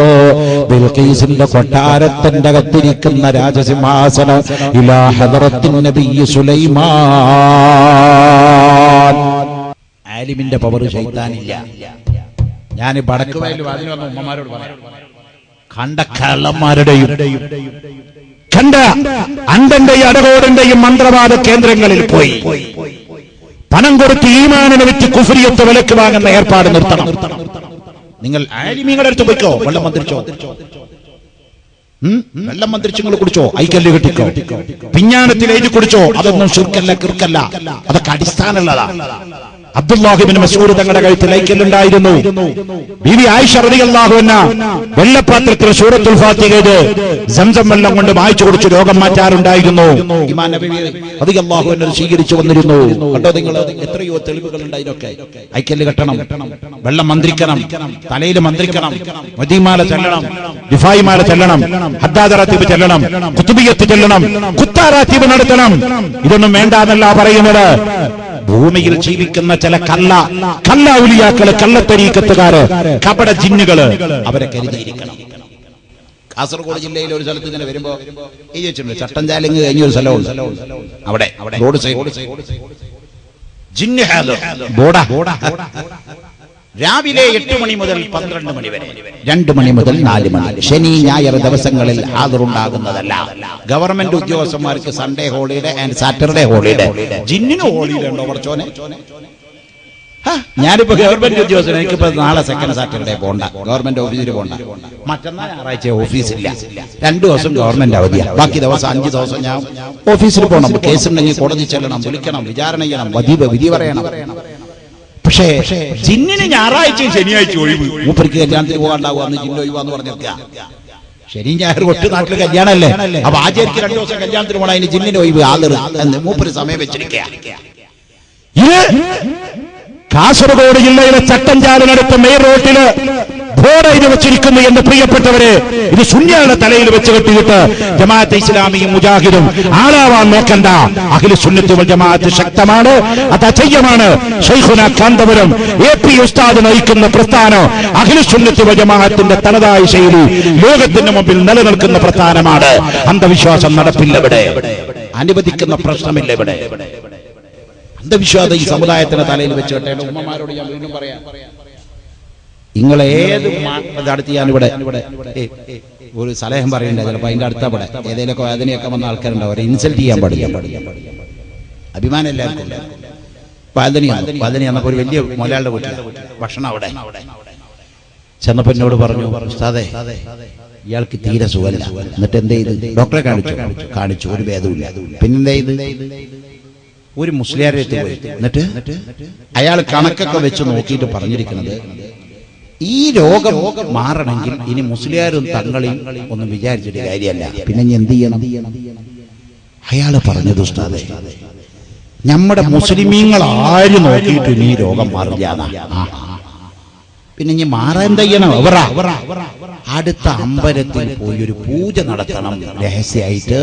ബിൽഖീസിന്റെ കൊട്ടാരത്തിന്റെ അകത്തിരിക്കുന്ന രാജസിംഹാസനം ഇലാ ഹദറത്തിൻ നബി സുലൈമാൻ. ആലിമിന്റെ പവർ ശൈത്താനില്ല. ഞാൻ വടക്ക് വയലിൽ വാതിന് വന്ന ഉമ്മമാരോട് പറയാം, കണ്ട കള്ളന്മാരുടെയും കണ്ട അണ്ടന്റെയും അടകോടന്റെയും മന്ത്രവാദ കേന്ദ്രങ്ങളിൽ പോയി പണം കൊടുത്ത് ഈമാനിനെ വിറ്റ് കുഫ്രിയത്ത് വിലക്ക് വാങ്ങുന്ന ഏർപ്പാട് നിർത്തണം. നിങ്ങൾ ആലിമീങ്ങളുടെ അടുത്ത് പോയിക്കോ, വെള്ളം മന്ത്രിച്ചോ, വെള്ളം മന്ത്രിച്ച് നിങ്ങൾ കുടിച്ചോ, ഐക്കല്ല് കെട്ടിക്കോ, പിഞ്ഞാണത്തിൽ എഴുതി കുടിച്ചോ, അതൊന്നും ശിർക്കല്ല, കിർക്കല്ല, അതൊക്കെ അടിസ്ഥാനമുള്ളതാ. അബ്ദുല്ലാഹി ഇബ്നു മസ്ഊദ് തങ്ങളുടെ കഴുത്തിൽ ഐക്കല്ലുണ്ടായിരുന്നു. ബീവി ആയിഷ റളിയല്ലാഹു അൻഹ വെള്ളപ്പാത്രത്തിൽ സൂറത്തുൽ ഫാത്തിഹ എഴുതി സംസം വെള്ളം കൊണ്ട് വായിച്ചു കുടിച്ച് രോഗം മാറ്റാറുണ്ടായിരുന്നു. ഇമാം നബവി റളിയല്ലാഹു അൻഹു സ്വീകരിച്ചു വന്നിരുന്നു. കണ്ടോ നിങ്ങൾ, എത്രയോ തെളിവുകൾ ഉണ്ടായിനൊക്കെ. ഐക്കല്ല് കെട്ടണം, വെള്ളം മന്ത്രിക്കണം, തലയിൽ മന്ത്രിക്കണം, മദീമാല ചെല്ലണം, ദിഫായിമാല ചെല്ലണം, ഹദ്ദാദ് റാത്തീബ് ചെല്ലണം, ഖുതുബിയ്യത്ത് ചെല്ലണം, ഖുത്താറാത്തീബ് നടത്തണം. ഇതൊന്നും വേണ്ട എന്നല്ല പറയുന്നത്. ഭൂമിയിൽ ജീവിക്കുന്ന ചില കള്ള ഔലിയാക്കള്, കള്ളത്തരീക്കത്തുകാര്, കപട ജിന്നുകള്, അവരെ കരുതിയിരിക്കണം. കാസർഗോഡ് ജില്ലയിലെ ഒരു സ്ഥലത്ത് ഇങ്ങനെ വരുമ്പോ ഈ ചോദിച്ചിട്ടുണ്ട്, ചട്ടഞ്ചാലിങ് കഴിഞ്ഞൊരു സ്ഥലമുണ്ട്, അവിടെ റോഡ് സൈഡ് ജിന്ന് ബോഡ. രാവിലെ 8 മണി മുതൽ 12 മണി വരെ, 2 മണി മുതൽ 4 മണി, ശനി ഞായർ ദിവസങ്ങളിൽ ഹാജറുണ്ടാകുന്നതല്ല. ഗവൺമെന്റ് ഉദ്യോഗസ്ഥന്മാർക്ക് Sunday holiday and Saturday holiday. ജിന്നിന് ഹോളിഡേ ഉണ്ടോ? കുറച്ചോനെ ഞാനിപ്പോ ഗവൺമെന്റ് ഉദ്യോഗസ്ഥൻ, എനിക്കിപ്പോ നാളെ സെക്കൻഡ് സാറ്റർഡേ പോണ്ട, ഗവൺമെന്റ് ഓഫീസിൽ പോണ്ട. മറ്റന്നാൾ ഞായറാഴ്ച ഓഫീസില്ല, 2 ദിവസം ഗവൺമെന്റ് അവധിയാണ്. ബാക്കി ദിവസം 5 ദിവസം ഞാൻ ഓഫീസിൽ പോകണം. കേസുണ്ടെങ്കിൽ കോടതി ചെല്ലണം, വിളിക്കണം, വിചാരണ ചെയ്യണം, വിധി പറയണം. പക്ഷേ ജിന്നിന് ഞായറാഴ്ചയും ശനിയാഴ്ച ഒഴിവ്. മൂപ്പർക്ക് കല്യാണത്തിന് പോകാണ്ടാവുക, അന്ന് ജിന്ന് ഒഴിവാന്ന് പറഞ്ഞേക്ക. ശനി ഞായർ ഒറ്റ നാട്ടിൽ കല്യാണമല്ലേ, അപ്പൊ ആചാര്യക്ക് 2 ദിവസം കല്യാണത്തിന് പോകണം, അതിന് ജിന്നിന് ഒഴിവ് ആദർ എന്ന് മൂപ്പര് സമയം വെച്ചിരിക്കുക. കാസർഗോഡ് ജില്ലയിലെ ചട്ടഞ്ചാലിനടുത്ത് മെയിൻ റോട്ടില് ബോർഡ് എഴുതി വെച്ചിരിക്കുന്നു. എന്റെ പ്രിയപ്പെട്ടവരെ, ഇത് സുന്നിയുടെ തലയിൽ വെച്ച് കെട്ടിയിട്ട് ജമാഅത്തെ ഇസ്ലാമിയും മുജാഹിദും ആളാവാൻ നോക്കണ്ട. അഹ്ലു സുന്നത്ത് വൽ ജമാഅത്ത് ശക്തമാണ്, അത് അജയ്യമാണ്. ശൈഖുന കാന്തപുരം AP ഉസ്താദ് നയിക്കുന്ന പ്രസ്ഥാനം അഹ്ലു സുന്നത്ത് വൽ ജമാഅത്തിന്റെ തനതായ ശൈലി ലോകത്തിന്റെ മുമ്പിൽ നിലനിൽക്കുന്ന പ്രസ്ഥാനമാണ്. അന്ധവിശ്വാസം നടപ്പില്ല ഇവിടെ, അനുവദിക്കുന്ന പ്രശ്നമില്ല ഇവിടെ. അന്ധവിശ്വാസം ഈ സമുദായത്തിന്റെ തലയിൽ വെച്ചിട്ട് ഉമ്മമാരോട് ഞാൻ വീണ്ടും പറയാം, നിങ്ങളേത് അടുത്ത് ഞാനിവിടെ ഒരു സലഹം പറയണ്ട, ചിലപ്പോൾ അതിന്റെ അടുത്ത അവിടെ ഏതെങ്കിലുമൊക്കെ വേദനയൊക്കെ വന്ന ആൾക്കാരുണ്ടാവും, അവരെ ഇൻസൾട്ട് ചെയ്യാൻ പാടില്ല. അഭിമാനം എല്ലാവർക്കും. വേദന എന്നപ്പോ ഒരു വലിയ മൊലാളുടെ വീട്ടിൽ ഭക്ഷണം അവിടെ ചെന്നപ്പോ എന്നോട് പറഞ്ഞു, ഉസ്താദേ ഇയാൾക്ക് തീരെ സുഖമില്ല. എന്നിട്ട് എന്ത് ചെയ്ത്? ഡോക്ടറെ കാണിച്ചു, ഒരു ഭേദമില്ല. പിന്നെന്താ ചെയ്ത്? ഒരു മുസ്ലിയാരേറ്റ് പോയി. എന്നിട്ട് അയാൾ കണക്കൊക്കെ വെച്ച് നോക്കിയിട്ട് പറഞ്ഞിരിക്കുന്നത്, ഈ രോഗം മാറണമെങ്കിൽ ഇനി മുസ്ലിയാരും തങ്ങളെയും ഒന്നും വിചാരിച്ചിട്ട് കാര്യമല്ല, പിന്നെ എന്ത് ചെയ്യണം? അയാള് പറഞ്ഞത്, ഉസ്താദേ നമ്മുടെ മുസ്ലിമീങ്ങൾ ആര് നോക്കിയിട്ട് ഇനി ഈ രോഗം മാറില്ല, പിന്നെ ഇനി മാറാൻ എന്ത് ചെയ്യണം? അടുത്ത അമ്പലത്തിൽ പോയി ഒരു പൂജ നടത്തണം രഹസ്യമായിട്ട്.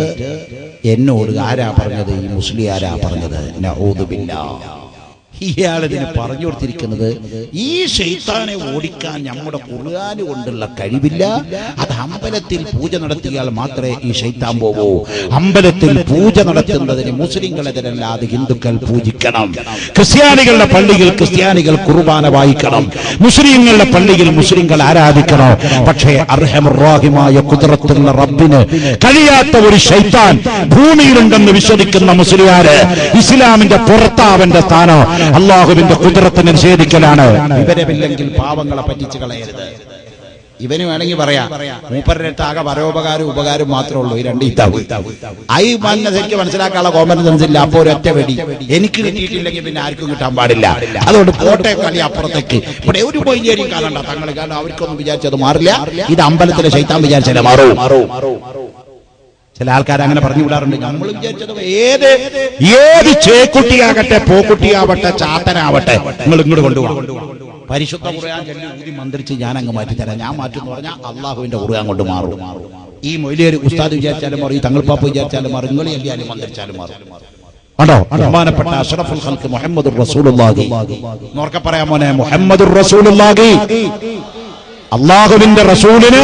എന്നോട് ആരാ പറഞ്ഞത്? ഈ മുസ്ലിയാരാ പറഞ്ഞത്. നഊദു ബില്ലാഹ്. ഇയാളിതിന് പറഞ്ഞു കൊടുത്തിരിക്കുന്നത്, ഈ ശൈത്താനെ ഓടിക്കാൻ നമ്മുടെ ഖുർആന് കൊണ്ടുള്ള കഴിവില്ല, അത് അമ്പലത്തിൽ പൂജ നടത്തിയാൽ മാത്രമേ ഈ ശൈത്താൻ പോകൂ. അമ്പലത്തിൽ പൂജ നടത്തുന്നതിന് മുസ്ലിങ്ങളെതിരല്ലാതെ ഹിന്ദുക്കൾ പൂജിക്കണം. ക്രിസ്ത്യാനികളുടെ പള്ളിയിൽ ക്രിസ്ത്യാനികൾ കുർബാന വായിക്കണം, മുസ്ലിങ്ങളുടെ പള്ളിയിൽ മുസ്ലിങ്ങൾ ആരാധിക്കണം. പക്ഷേ അർഹമുർ-റഹീമായ ഖുദ്റത്തുള്ള റബ്ബിന് കഴിയാത്ത ഒരു ശൈത്താൻ ഭൂമിയിലുണ്ടെന്ന് വിശ്വസിക്കുന്ന മുസ്ലിയാര് ഇസ്ലാമിന്റെ പുറത്താവന്റെ സ്ഥാനം അള്ളാഹുവിന്റെ ഖുദ്റത്തിനെ നിഷേധിക്കലാണ്. വിവരമില്ലെങ്കിൽ പാവങ്ങളെ പറ്റിച്ച് കളയരുത്. ഇവന് വേണമെങ്കിൽ പറയാം, മൂപ്പരുടെ ആകെ പരോപകാരം ഉപകാരം മാത്രമേ ഉള്ളൂ. ഈ രണ്ട് ശരിക്കും മനസ്സിലാക്കാനുള്ള കോമൺ സെൻസ് ഇല്ല. അപ്പൊ ഒരൊറ്റ വെടി എനിക്ക് കിട്ടിയിട്ടില്ലെങ്കിൽ പിന്നെ ആർക്കും കിട്ടാൻ പാടില്ല. അതുകൊണ്ട് കോട്ടയം കളി അപ്പുറത്തേക്ക് ഇവിടെ ഒരു പോയിഞ്ചേരിയും കാണണ്ട തങ്ങൾ, കാരണം അവർക്കൊന്നും വിചാരിച്ചത് മാറില്ല. ഇത് അമ്പലത്തിലെ ശൈത്താൻ വിചാരിച്ചാലേ മാറും. ചില ആൾക്കാർ അങ്ങനെ പറഞ്ഞു വിടാറുണ്ട്. നമ്മൾ വിചാരിച്ചത് ഏത് ചേക്കുട്ടിയാകട്ടെ, പോക്കുട്ടിയാവട്ടെ, ചാത്തനാവട്ടെ, നിങ്ങൾ ഇങ്ങോട്ട് കൊണ്ടുപോകാം. പരിശുദ്ധ ഖുർആൻ ചൊല്ലി ഊതി മന്ത്രിച്ച് ഞാൻ അങ്ങ് മാറ്റിത്തരാം. ഞാൻ മാറ്റും എന്ന് പറഞ്ഞാൽ അള്ളാഹുവിന്റെ ഖുർആൻ കൊണ്ട് മാറും. ഈ മൊയ്ലിയൊരു ഉസ്താദ് വിചാരിച്ചാലും മാറും, ഈ തങ്ങൾപ്പാപ്പ് വിചാരിച്ചാലും മാറും, നിങ്ങൾ എല്ലാം മന്ത്രിച്ചാലും മാറും. ആണോ? ബഹുമാനപ്പെട്ട അഷ്റഫുൽ ഖൽഖ് മുഹമ്മദുർ റസൂലുള്ളാഹി. നോർക്കെ പറയാം മോനെ, മുഹമ്മദുർ റസൂലുള്ളാഹി. അള്ളാഹുവിന്റെ റസൂലിന്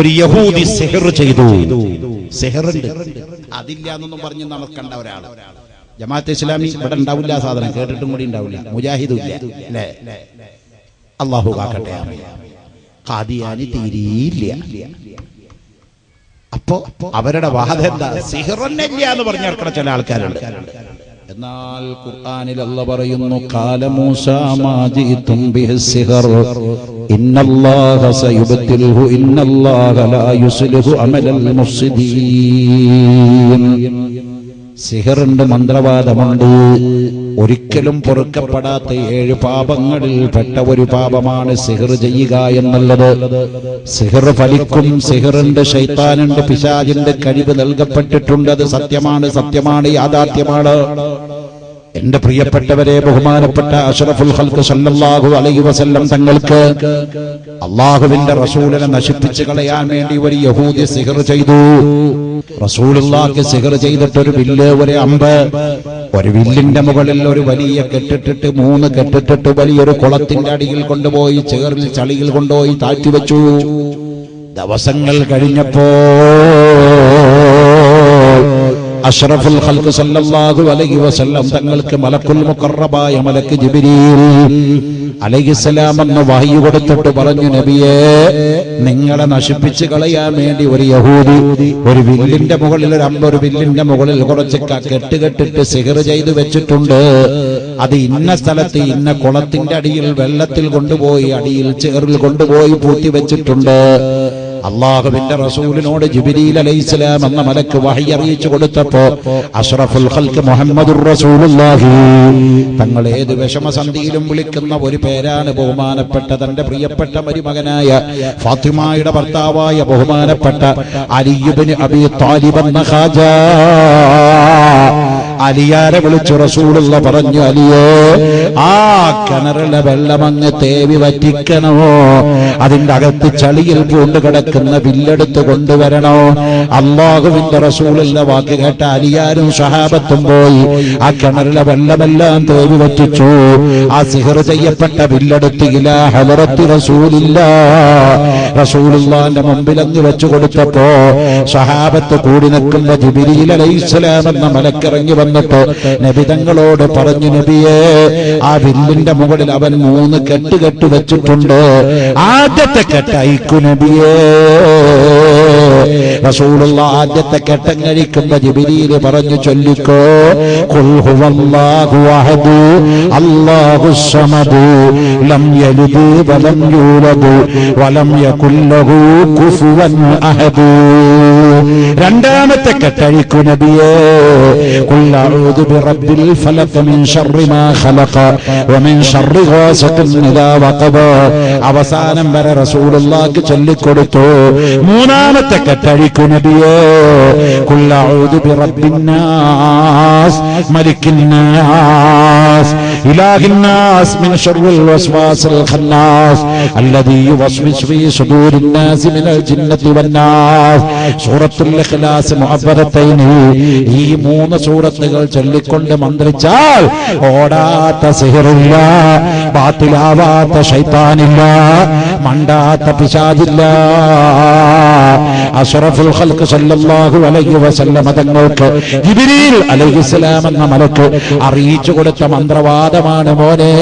ഒരു യഹൂദി സിഹർ ചെയ്തു. സിഹറുണ്ട്, അതില്ല എന്നൊന്നും പറഞ്ഞ് നമുക്ക് കണ്ട ഒരാൾ. ജമാഅത്തെ ഇസ്ലാമി ഇവിടെ ഉണ്ടാവില്ല, സാധനം കേട്ടിട്ടും കൂടി ഉണ്ടാവില്ല. മുജാഹിദും ഇല്ല, അല്ലേ? അള്ളാഹു കാക്കട്ടെ. ഖാദിയാനി തീരെയില്ല. അപ്പോ അവരുടെ വാദം എന്താ? സിഹറന്നില്ല എന്ന് പറഞ്ഞു നടക്കുന്ന ചില ആൾക്കാരുണ്ട്. എന്നാൽ ഖുർആനിൽ അല്ലാഹു പറയുന്നു, ഖാല മൂസാ മാ ജിതും ബിഹിസ്സിഹർ ഇന്നല്ലാഹ സയുബ്തിലുഹു ഇന്നല്ലാഹ ലാ യുസ്ലിഹു അമലൽ മുഫ്സിദീൻ. സിഹറുണ്ട്, മന്ത്രവാദമുണ്ട്. ഒരിക്കലും പൊറുക്കപ്പെടാത്ത 7 പാപങ്ങളിൽ പെട്ട ഒരു പാപമാണ് സിഹർ ചെയ്യുക എന്നുള്ളത്. സിഹർ ഫലിക്കും. സിഹറുണ്ട്, ശൈത്താനുണ്ട്, പിശാചിന്റെ കഴിവ് നൽകപ്പെട്ടിട്ടുണ്ട്. അത് സത്യമാണ്, യാഥാർത്ഥ്യമാണ്. എന്റെ പ്രിയപ്പെട്ടവരെ, ബഹുമാനപ്പെട്ട അഷ്റഫുൽ ഖൽഖ് സല്ലല്ലാഹു അലൈഹി വസല്ലം തങ്ങൾക്ക് അള്ളാഹുവിന്റെ റസൂലിനെ നശിപ്പിച്ചു കളയാൻ വേണ്ടി ഒരു യഹൂദി സിഹർ ചെയ്തു. റസൂലുള്ളാഹിക്ക് സിഹർ ചെയ്തിട്ട് ഒരു വില്ല്, ഒരു അമ്പ്, ഒരു വില്ലിന്റെ മുകളിൽ ഒരു വലിയ കെട്ടിട്ടിട്ട് 3 കെട്ടിട്ടിട്ട് വലിയൊരു കുളത്തിന്റെ അടിയിൽ കൊണ്ടുപോയി ചേറിൽ ചളിയിൽ കൊണ്ടുപോയി താഴ്ത്തിവെച്ചു. ദിവസങ്ങൾ കഴിഞ്ഞപ്പോ അഷ്റഫുൽ ഖൽഖ് സല്ലല്ലാഹു അലൈഹി വസല്ലം തങ്ങൾക്ക് മലക്കുൽ മുഖറബായ മലക്ക് ജിബ്രീൽ അലൈഹിസ്സലാം എന്ന വഹയി കൊടുത്തിട്ട് പറഞ്ഞു, നബിയേ, നിങ്ങളെ നശിപ്പിച്ച് കളയാൻ വേണ്ടി ഒരു യഹൂദി ഒരു വില്ലിന്റെ മുകളിൽ ഒരു വില്ലിന്റെ മുകളിൽ കുറച്ച് കെട്ടുകെട്ടിട്ട് സിഹർ ചെയ്തു വെച്ചിട്ടുണ്ട്. അത് ഇന്ന സ്ഥലത്ത് ഇന്ന കുളത്തിന്റെ അടിയിൽ വെള്ളത്തിൽ കൊണ്ടുപോയി അടിയിൽ ചേറിൽ കൊണ്ടുപോയി പൂട്ടി വെച്ചിട്ടുണ്ട്. അല്ലാഹുവിന്റെ റസൂലിനോട് ജിബ്രീൽ അലൈഹിസ്സലാം എന്ന മലക്ക് വഹയി അറിയിച്ചു കൊടുത്തപ്പോ അഷ്റഫുൽ ഖൽഖ് മുഹമ്മദുർ റസൂലുള്ളാഹി തങ്ങൾ ഏത് വിഷമസന്ധിയിലും വിളിക്കുന്ന ഒരു പേരാണ് ബഹുമാനപ്പെട്ട തന്റെ പ്രിയപ്പെട്ട മരുമകനായ ഫാത്തിമയുടെ ഭർത്താവായ ബഹുമാനപ്പെട്ട അലി ഇബ്നു അബീ ത്വാലിബ് എന്ന ഖാജ. അലിയാരെ വിളിച്ചു റസൂലുള്ള പറഞ്ഞു, അലിയേ, ആ കിണറിലെ വെള്ളമങ്ങ് തേവി വറ്റിക്കണോ, അതിന്റെ അകത്ത് ചളിയിൽ പൂണ്ട് കിടക്കുന്ന വില്ലെടുത്ത് കൊണ്ടുവരണോ. അല്ലാഹുവിന്റെ റസൂലിന്റെ വാക്ക് കേട്ട അലിയാരും സ്വഹാബത്തും പോയി ആ കിണറിലെ വെള്ളമെല്ലാം തേവി വറ്റിച്ചു. ആ സിഹർ ചെയ്യപ്പെട്ട വില്ലെടുത്ത് ഇലാ ഹദറത്തി റസൂലുള്ളാഹിന്റെ മുമ്പിൽ അങ്ങ് വെച്ചു കൊടുത്തപ്പോ സ്വഹാബത്ത് കൂടി നിൽക്കുന്ന ജിബ്രീൽ അലൈഹിസ്സലാം എന്ന മലക്കിറങ്ങി വന്നിട്ട് നബി തങ്ങളോട് പറഞ്ഞു, നബിയേ, ആ വില്ലിന്റെ മുകളിൽ അവൻ 3 കെട്ട് വെച്ചിട്ടുണ്ട്. ആദ്യത്തെ കെട്ട് അയക്കു നബിയേ. റസൂലുള്ള ആദ്യത്തെ കെട്ടം കഴിക്കുമ്പോ ജിബ്രീൽ പറഞ്ഞു, ചൊല്ലിക്കോ, ഖുൽ ഹുവല്ലാഹു അഹദ് അല്ലാഹുസ് സമദ് ലം യലിദ് വലം യൂലദ് വലം യകുൽ ലഹു കുഫുവൻ അഹദ്. രണ്ടാമത്തെ കെട്ടഴിക്കു നബിയേ, ഖുൽ അഊദു ബിറബ്ബിൽ ഫലഖ് മിൻ ശർരി മാ ഖലഖ വമിൻ ശർരി ഗാസിഖിൻ ഇദാ വഖബ. അവസാനം വരെ റസൂലുള്ളാഹിക്ക് ചൊല്ലിക്കൊടുത്തു. മൂന്നാമത്തെ കെട്ടഴിക്കു നബിയേ, ഖുൽ അഊദു ബിറബ്ബിൻ നാസ് മലിക്കിൻ നാസ് ഇലാഹിൻ നാസ് മിൻ ശർരിൽ വസ്വാസിൽ ഖന്നാസ് അല്ലദീ യുവസ്വിസു ഫീ സുദൂരിൻ നാസ് മിനൽ ജിന്നത്തി വന്നാസ്. സൂറത്തുൽ ഇഖ്ലാസ് മുഅവ്വദത്തൈനി, ഈ 3 സൂറത്തുകൾ ചൊല്ലിക്കൊണ്ട് മന്ത്രിച്ചാൽ ഓടാത്ത സിഹറില്ല, ബാത്തിലാവാത്ത ശൈത്താനില്ല, മണ്ടാത്ത പിശാചില്ല. അഷ്റഫുൽ ഖൽഖ് സല്ലല്ലാഹു അലൈഹി വസല്ലം തങ്ങൾക്ക് ജിബ്രീൽ അലൈഹിസ്സലാം എന്ന മലക്ക് അറിയിച്ചു കൊടുത്ത മന്ത്രവാദമാണ് മോനെ.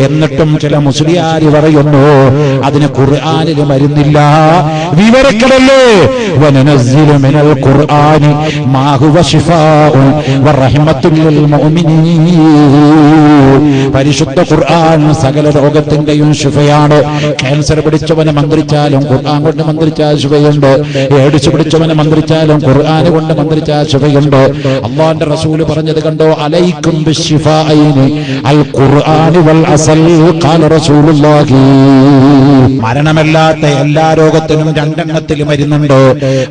എന്നിട്ടും ചില മുസ്ലിയാരി പറയുന്നു അതിന് ഖുർആനിൽ മരുന്നില്ല. വിവരക്കടല്ലേ, വനനസ്സിലു മിനൽ ഖുർആനി മാ ഹുവ ശിഫാഉൻ വറഹ്മത്തുൽ ലിൽ മുഅ്മിനീൻ. പരിശുദ്ധ ഖുർആൻ സകല രോഗത്തിന്റെയും ശിഫയാണ്. ക്യാൻസർ പിടിച്ചവനെ മന്ത്രിച്ചാലും ഖുർആൻ കൊണ്ട് മന്ത്രിച്ചാൽ ശിഫയുണ്ട്. എയ്ഡ്സ് പിടിച്ചവനെ മന്ത്രിച്ചാലും ഖുർആൻ കൊണ്ട് മന്ത്രിച്ചാൽ ശിഫയുണ്ട്. അല്ലാഹുവിന്റെ റസൂൽ പറഞ്ഞത് കണ്ടോ, അലൈക്കും ബിശ്ശിഫാഇനി അൽ ഖുർആൻ വൽ അസൽ ഖാല റസൂലുള്ളാഹി. മരണമല്ലാത്ത എല്ലാ രോഗത്തിനും 2 എണ്ണത്തിൽ മരുന്നുണ്ട്.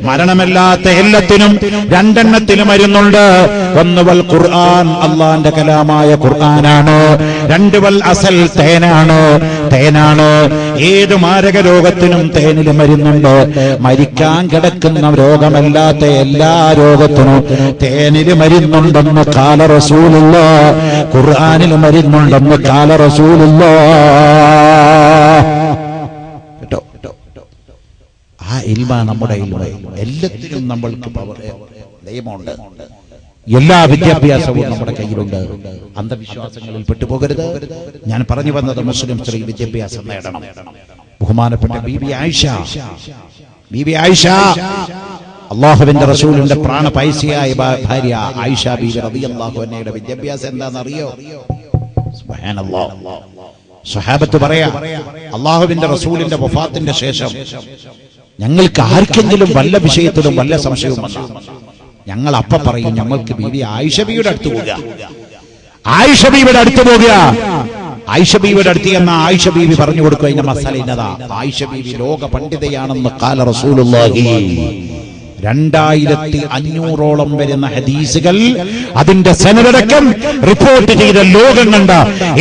മരണമല്ലാത്ത എല്ലാത്തിനും 2 എണ്ണത്തിൽ മരുന്നുണ്ട്. ഒന്ന് വൽ ഖുർആൻ, അല്ലാഹുവിന്റെ കലാമായ ഖുർആനാണ്. 2 വൽ അസൽ, തേനാണ്. ഏത് മാരക രോഗത്തിനും തേനിൽ മരുന്നുണ്ട്. മരിക്കാൻ കിടക്കുന്ന രോഗമല്ലാത്ത എല്ലാ രോഗത്തിനും തേനിൽ മരുന്നുണ്ടെന്ന് ഖാല റസൂലുള്ളാഹ്. ഖുർആനിൽ മരുന്നുണ്ടെന്ന് ഖാല റസൂലുള്ളാഹ്. ആ ഇൽമാണ് നമ്മുടെ ഇൽമ. എല്ലാത്തിനും നമ്മൾക്ക് നിയമമുണ്ട്. എല്ലാ വിദ്യാഭ്യാസവും നമ്മുടെ കയ്യിലുണ്ട്. അന്ധവിശ്വാസങ്ങളിൽ പെട്ടുപോകരുത്. ഞാൻ പറഞ്ഞു വന്നത് മുസ്ലിം സ്ത്രീ വിദ്യാഭ്യാസം നേടണം. ബഹുമാനപ്പെട്ട ബീബി ആയിഷ അല്ലാഹുവിന്റെ റസൂലിന്റെ പ്രാണപൈസിയായ ഭാര്യ ആയിഷ ബീബി റളിയല്ലാഹു അൻഹയുടെ വിദ്യാഭ്യാസം എന്താണെന്നറിയോ? സുബ്ഹാനല്ലാഹ്. സ്വഹാബത്ത് പറയാ, അല്ലാഹുവിന്റെ റസൂലിന്റെ വഫാത്തിന്റെ ശേഷം ഞങ്ങൾക്ക് ആർക്കെങ്കിലും വല്ല വിഷയത്തിലും വല്ല സംശയവും വന്നാൽ ഞങ്ങൾ അപ്പ പറയും, ഞങ്ങൾക്ക് ബീവി ആയിഷ ബീവിയുടെ അടുത്ത് പോകുക. ആയിഷ ബീവിയുടെ അടുത്ത് എന്ന ആയിഷ ബീവി പറഞ്ഞു കൊടുക്കുക, അതിന്റെ മസാല ഇന്നതാ. ആയിഷ ബീവി ലോക പണ്ഡിതയാണെന്ന് ഖാല റസൂലുള്ളാഹി. 2500ഓളം വരുന്ന ഹദീസുകൾ, അതിന്റെ സനദടക്കം റിപ്പോർട്ട് ചെയ്ത ലോകം കണ്ട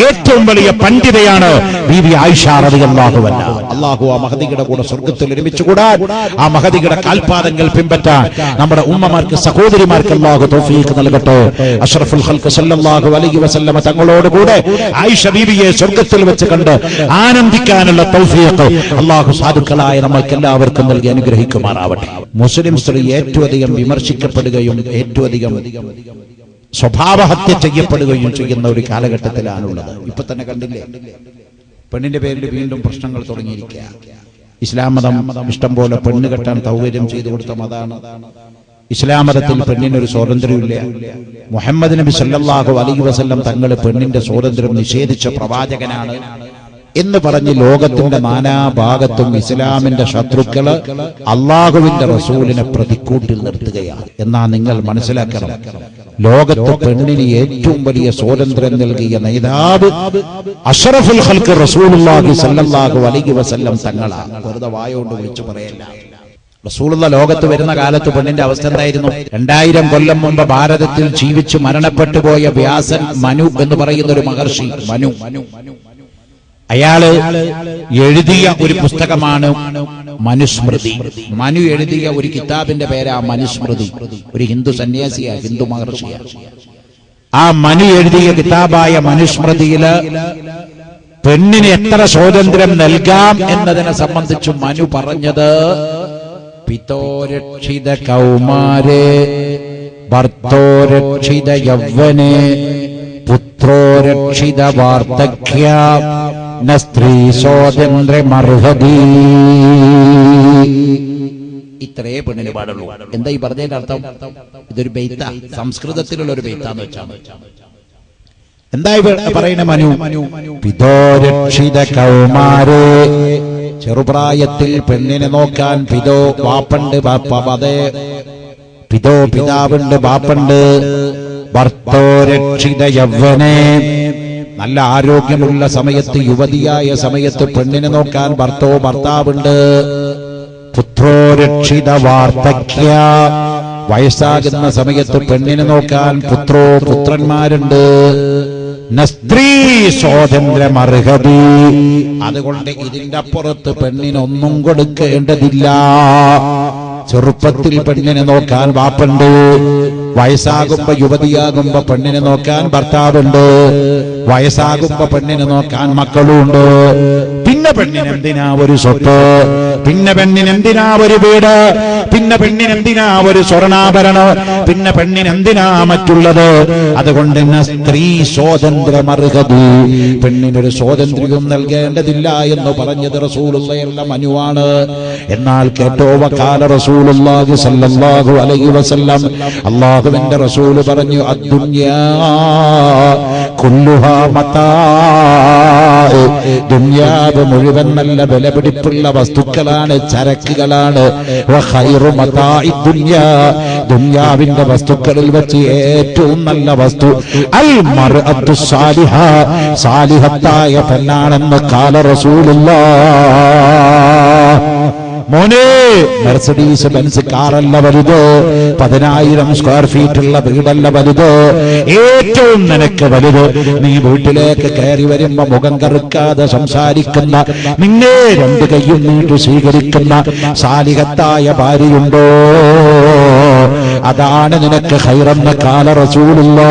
ഏറ്റവും വലിയ പണ്ഡിതയാണ് ബീവി ആയിഷ റളിയല്ലാഹു അൻഹ. അള്ളാഹു ആ മഹദിയുടെ കൂടെ സ്വർഗത്തിൽ ഒരുമിച്ചുകൂടാൻ, ആ മഹദിയുടെ കാൽപാദങ്ങൾ പിൻപറ്റാൻ നമ്മുടെ ഉമ്മമാർക്ക് സഹോദരിമാർക്ക് അള്ളാഹു തൗഫീഖ് നൽകട്ടെ. അഷ്റഫുൽ ഖൽഖ് സല്ലല്ലാഹു അലൈഹി വസല്ലമ തങ്ങളോട് കൂടെ ആയിഷ ബീവിയെ സ്വർഗത്തിൽ വെച്ച് കണ്ട് ആനന്ദിക്കാനുള്ള തൗഫീഖ് അള്ളാഹു സാധുക്കളായ നമ്മൾക്ക് എല്ലാവർക്കും നൽകി അനുഗ്രഹിക്കുമാറാവട്ടെ. മുസ്ലിം സ്ത്രീ ഏറ്റവും അധികം വിമർശിക്കപ്പെടുകയും ഏറ്റവും അധികം സ്വഭാവഹത്യ ചെയ്യപ്പെടുകയും ചെയ്യുന്ന ഒരു കാലഘട്ടത്തിലാണുള്ളത്. ഇപ്പൊ തന്നെ കണ്ടില്ലേ, പെണ്ണിന്റെ പേരിൽ വീണ്ടും പ്രശ്നങ്ങൾ തുടങ്ങിയിരിക്കുക. ഇസ്ലാം മതം ഇഷ്ടം പോലെ പെണ്ണ് കെട്ടാൻ സൗകര്യം ചെയ്തു കൊടുത്ത മതമാണ്. ഇസ്ലാം മതത്തിൽ പെണ്ണിനൊരു സ്വാതന്ത്ര്യമില്ല. മുഹമ്മദ് നബി സല്ലല്ലാഹു അലൈഹി വസല്ലം തങ്ങൾ പെണ്ണിന്റെ സ്വാതന്ത്ര്യം നിഷേധിച്ച പ്രവാചകനാണ് എന്ന് പറഞ്ഞ് ലോകത്തിന്റെ നാനാഭാഗത്തും ഇസ്ലാമിന്റെ ശത്രുക്കള് അള്ളാഹുവിന്റെ റസൂലിനെ പ്രതിക്കൂട്ടിൽ നിർത്തുകയാണ്. എന്നാ നിങ്ങൾ മനസ്സിലാക്കണം, ലോകത്ത് പെണ്ണിന് ഏറ്റവും വലിയ സ്വാതന്ത്ര്യം നൽകിയ നേതാവ് അഷ്റഫുൽ ഖൽഖ് റസൂലുള്ളാഹി സ്വല്ലല്ലാഹു അലൈഹി വസല്ലം തങ്ങളാണ്. വെറുതെ വായോണ്ട് വിളിച്ചു പറയല്ല. റസൂലുള്ള ലോകത്ത് വരുന്ന കാലത്ത് പെണ്ണിന്റെ അവസ്ഥ എന്തായിരുന്നു? 2000 കൊല്ലം മുമ്പ് ഭാരതത്തിൽ ജീവിച്ചു മരണപ്പെട്ടു പോയ വ്യാസൻ മനു എന്ന് പറയുന്ന ഒരു മഹർഷി, മനു അയാള് എഴുതിയ ഒരു പുസ്തകമാണ് മനുസ്മൃതി. മനു എഴുതിയ ഒരു കിതാബിന്റെ പേരാ മനുസ്മൃതി. ഒരു ഹിന്ദു സന്യാസിയാ, ഹിന്ദു മഹർഷിയാ. ആ മനു എഴുതിയ കിതാബായ മനുസ്മൃതിയില് പെണ്ണിന് എത്ര സ്വാതന്ത്ര്യം നൽകാം എന്നതിനെ സംബന്ധിച്ച് മനു പറഞ്ഞത്, പിതോരക്ഷിത കൗമാരേ ഭർത്തോരക്ഷിത യൗവനേ പുത്രോരക്ഷിത വാർദ്ധക്യ ന സ്ത്രീ സ്വാതന്ത്ര്യമർഹതി. ഇത്രേ പെണ്ണിന് പാടുള്ളൂ. എന്താ ഈ പറഞ്ഞതിന്റെ അർത്ഥം? ഇതൊരു ബെയ്ത്ത, സംസ്കൃതത്തിലുള്ള ഒരു ബെയ്ത്താന്ന് വെച്ചാണ്. എന്താ പറയുന്ന മനു? പിതോരക്ഷിത കൗമാരേ, ചെറുപ്രായത്തിൽ പെണ്ണിനെ നോക്കാൻ പിതോ വാപ്പുണ്ട്, പിതോ പിതാവുണ്ട്, ബാപ്പുണ്ട്. ഭർത്തോരക്ഷിത യൗവനേ, നല്ല ആരോഗ്യമുള്ള സമയത്ത്, യുവതിയായ സമയത്ത് പെണ്ണിനെ നോക്കാൻ ഭർത്താവുണ്ട്. പുത്രോരക്ഷിത വാർദ്ധക്യ, വയസ്സാകുന്ന സമയത്ത് പെണ്ണിനെ നോക്കാൻ പുത്രന്മാരുണ്ട്. സ്ത്രീ സ്വാതന്ത്ര്യമർഹതി, അതുകൊണ്ട് ഇതിന്റെ അപ്പുറത്ത് പെണ്ണിനൊന്നും കൊടുക്കേണ്ടതില്ല. ചെറുപ്പത്തിൽ പെണ്ണിനെ നോക്കാൻ വാപ്പുണ്ട്, വയസ്സാകുമ്പോ യുവതിയാകുമ്പോ പെണ്ണിനെ നോക്കാൻ ഭർത്താവുണ്ട്, വയസ്സാകുമ്പോ പെണ്ണിനെ നോക്കാൻ മക്കളുണ്ട്. പിന്നെ പെണ്ണിനെന്തിനാ ഒരു സ്വത്ത്? പിന്നെ പെണ്ണിനെന്തിനാ ഒരു വീട്? പിന്നെ പെണ്ണിനെന്തിനാ ഒരു സ്വർണ്ണാഭരണം? പിന്നെ പെണ്ണിനെന്തിനാ മറ്റുള്ളത്? അതുകൊണ്ട് സ്ത്രീ സ്വാതന്ത്ര്യമർഹതി, പെണ്ണിനൊരു സ്വാതന്ത്ര്യവും നൽകേണ്ടതില്ല എന്ന് പറഞ്ഞത് റസൂലുള്ളയല്ല, മനുവാണ്. എന്നാൽ കേട്ടോ, വഖാല റസൂലുള്ളാഹി സ്വല്ലല്ലാഹു അലൈഹി വസല്ലം, അല്ലാഹുവിന്റെ റസൂല് പറഞ്ഞു, അദ്ദുനിയാ കുല്ലുഹാ മതാ, ദുനിയാവ് മുഴുവൻ നല്ല വിലപിടിപ്പുള്ള വസ്തുക്കളാണ്, ചരക്കുകളാണ്. വഖൈറു മതാഇ ദുനിയാ, ദുനിയാവിന്റെ വസ്തുക്കളിൽ വെച്ച് ഏറ്റവും നല്ല വസ്തു അൽ മർഅത്തു സാലിഹ, സാലിഹത്തായ പെണ്ണാണെന്ന് ഖാല റസൂലുള്ളാഹ്. മോനെ, മെർസഡീസ് ബെൻസ് കാറല്ല വലുത്, 10,000 സ്ക്വയർ ഫീറ്റുള്ള വീടല്ല വലുത്. ഏറ്റവും നിനക്ക് വലുത് നീ വീട്ടിലേക്ക് കയറി വരുമ്പോ മുഖം കറുക്കാതെ സംസാരിക്കുന്ന, നിന്നെ 2 കൈയും നീട്ടി സ്വീകരിക്കുന്ന സാലിഹത്തായ ഭാര്യയുണ്ടോ? അതാണ് നിനക്ക് ഖൈറെന്ന് ഖാല റസൂലുള്ളാഹ്.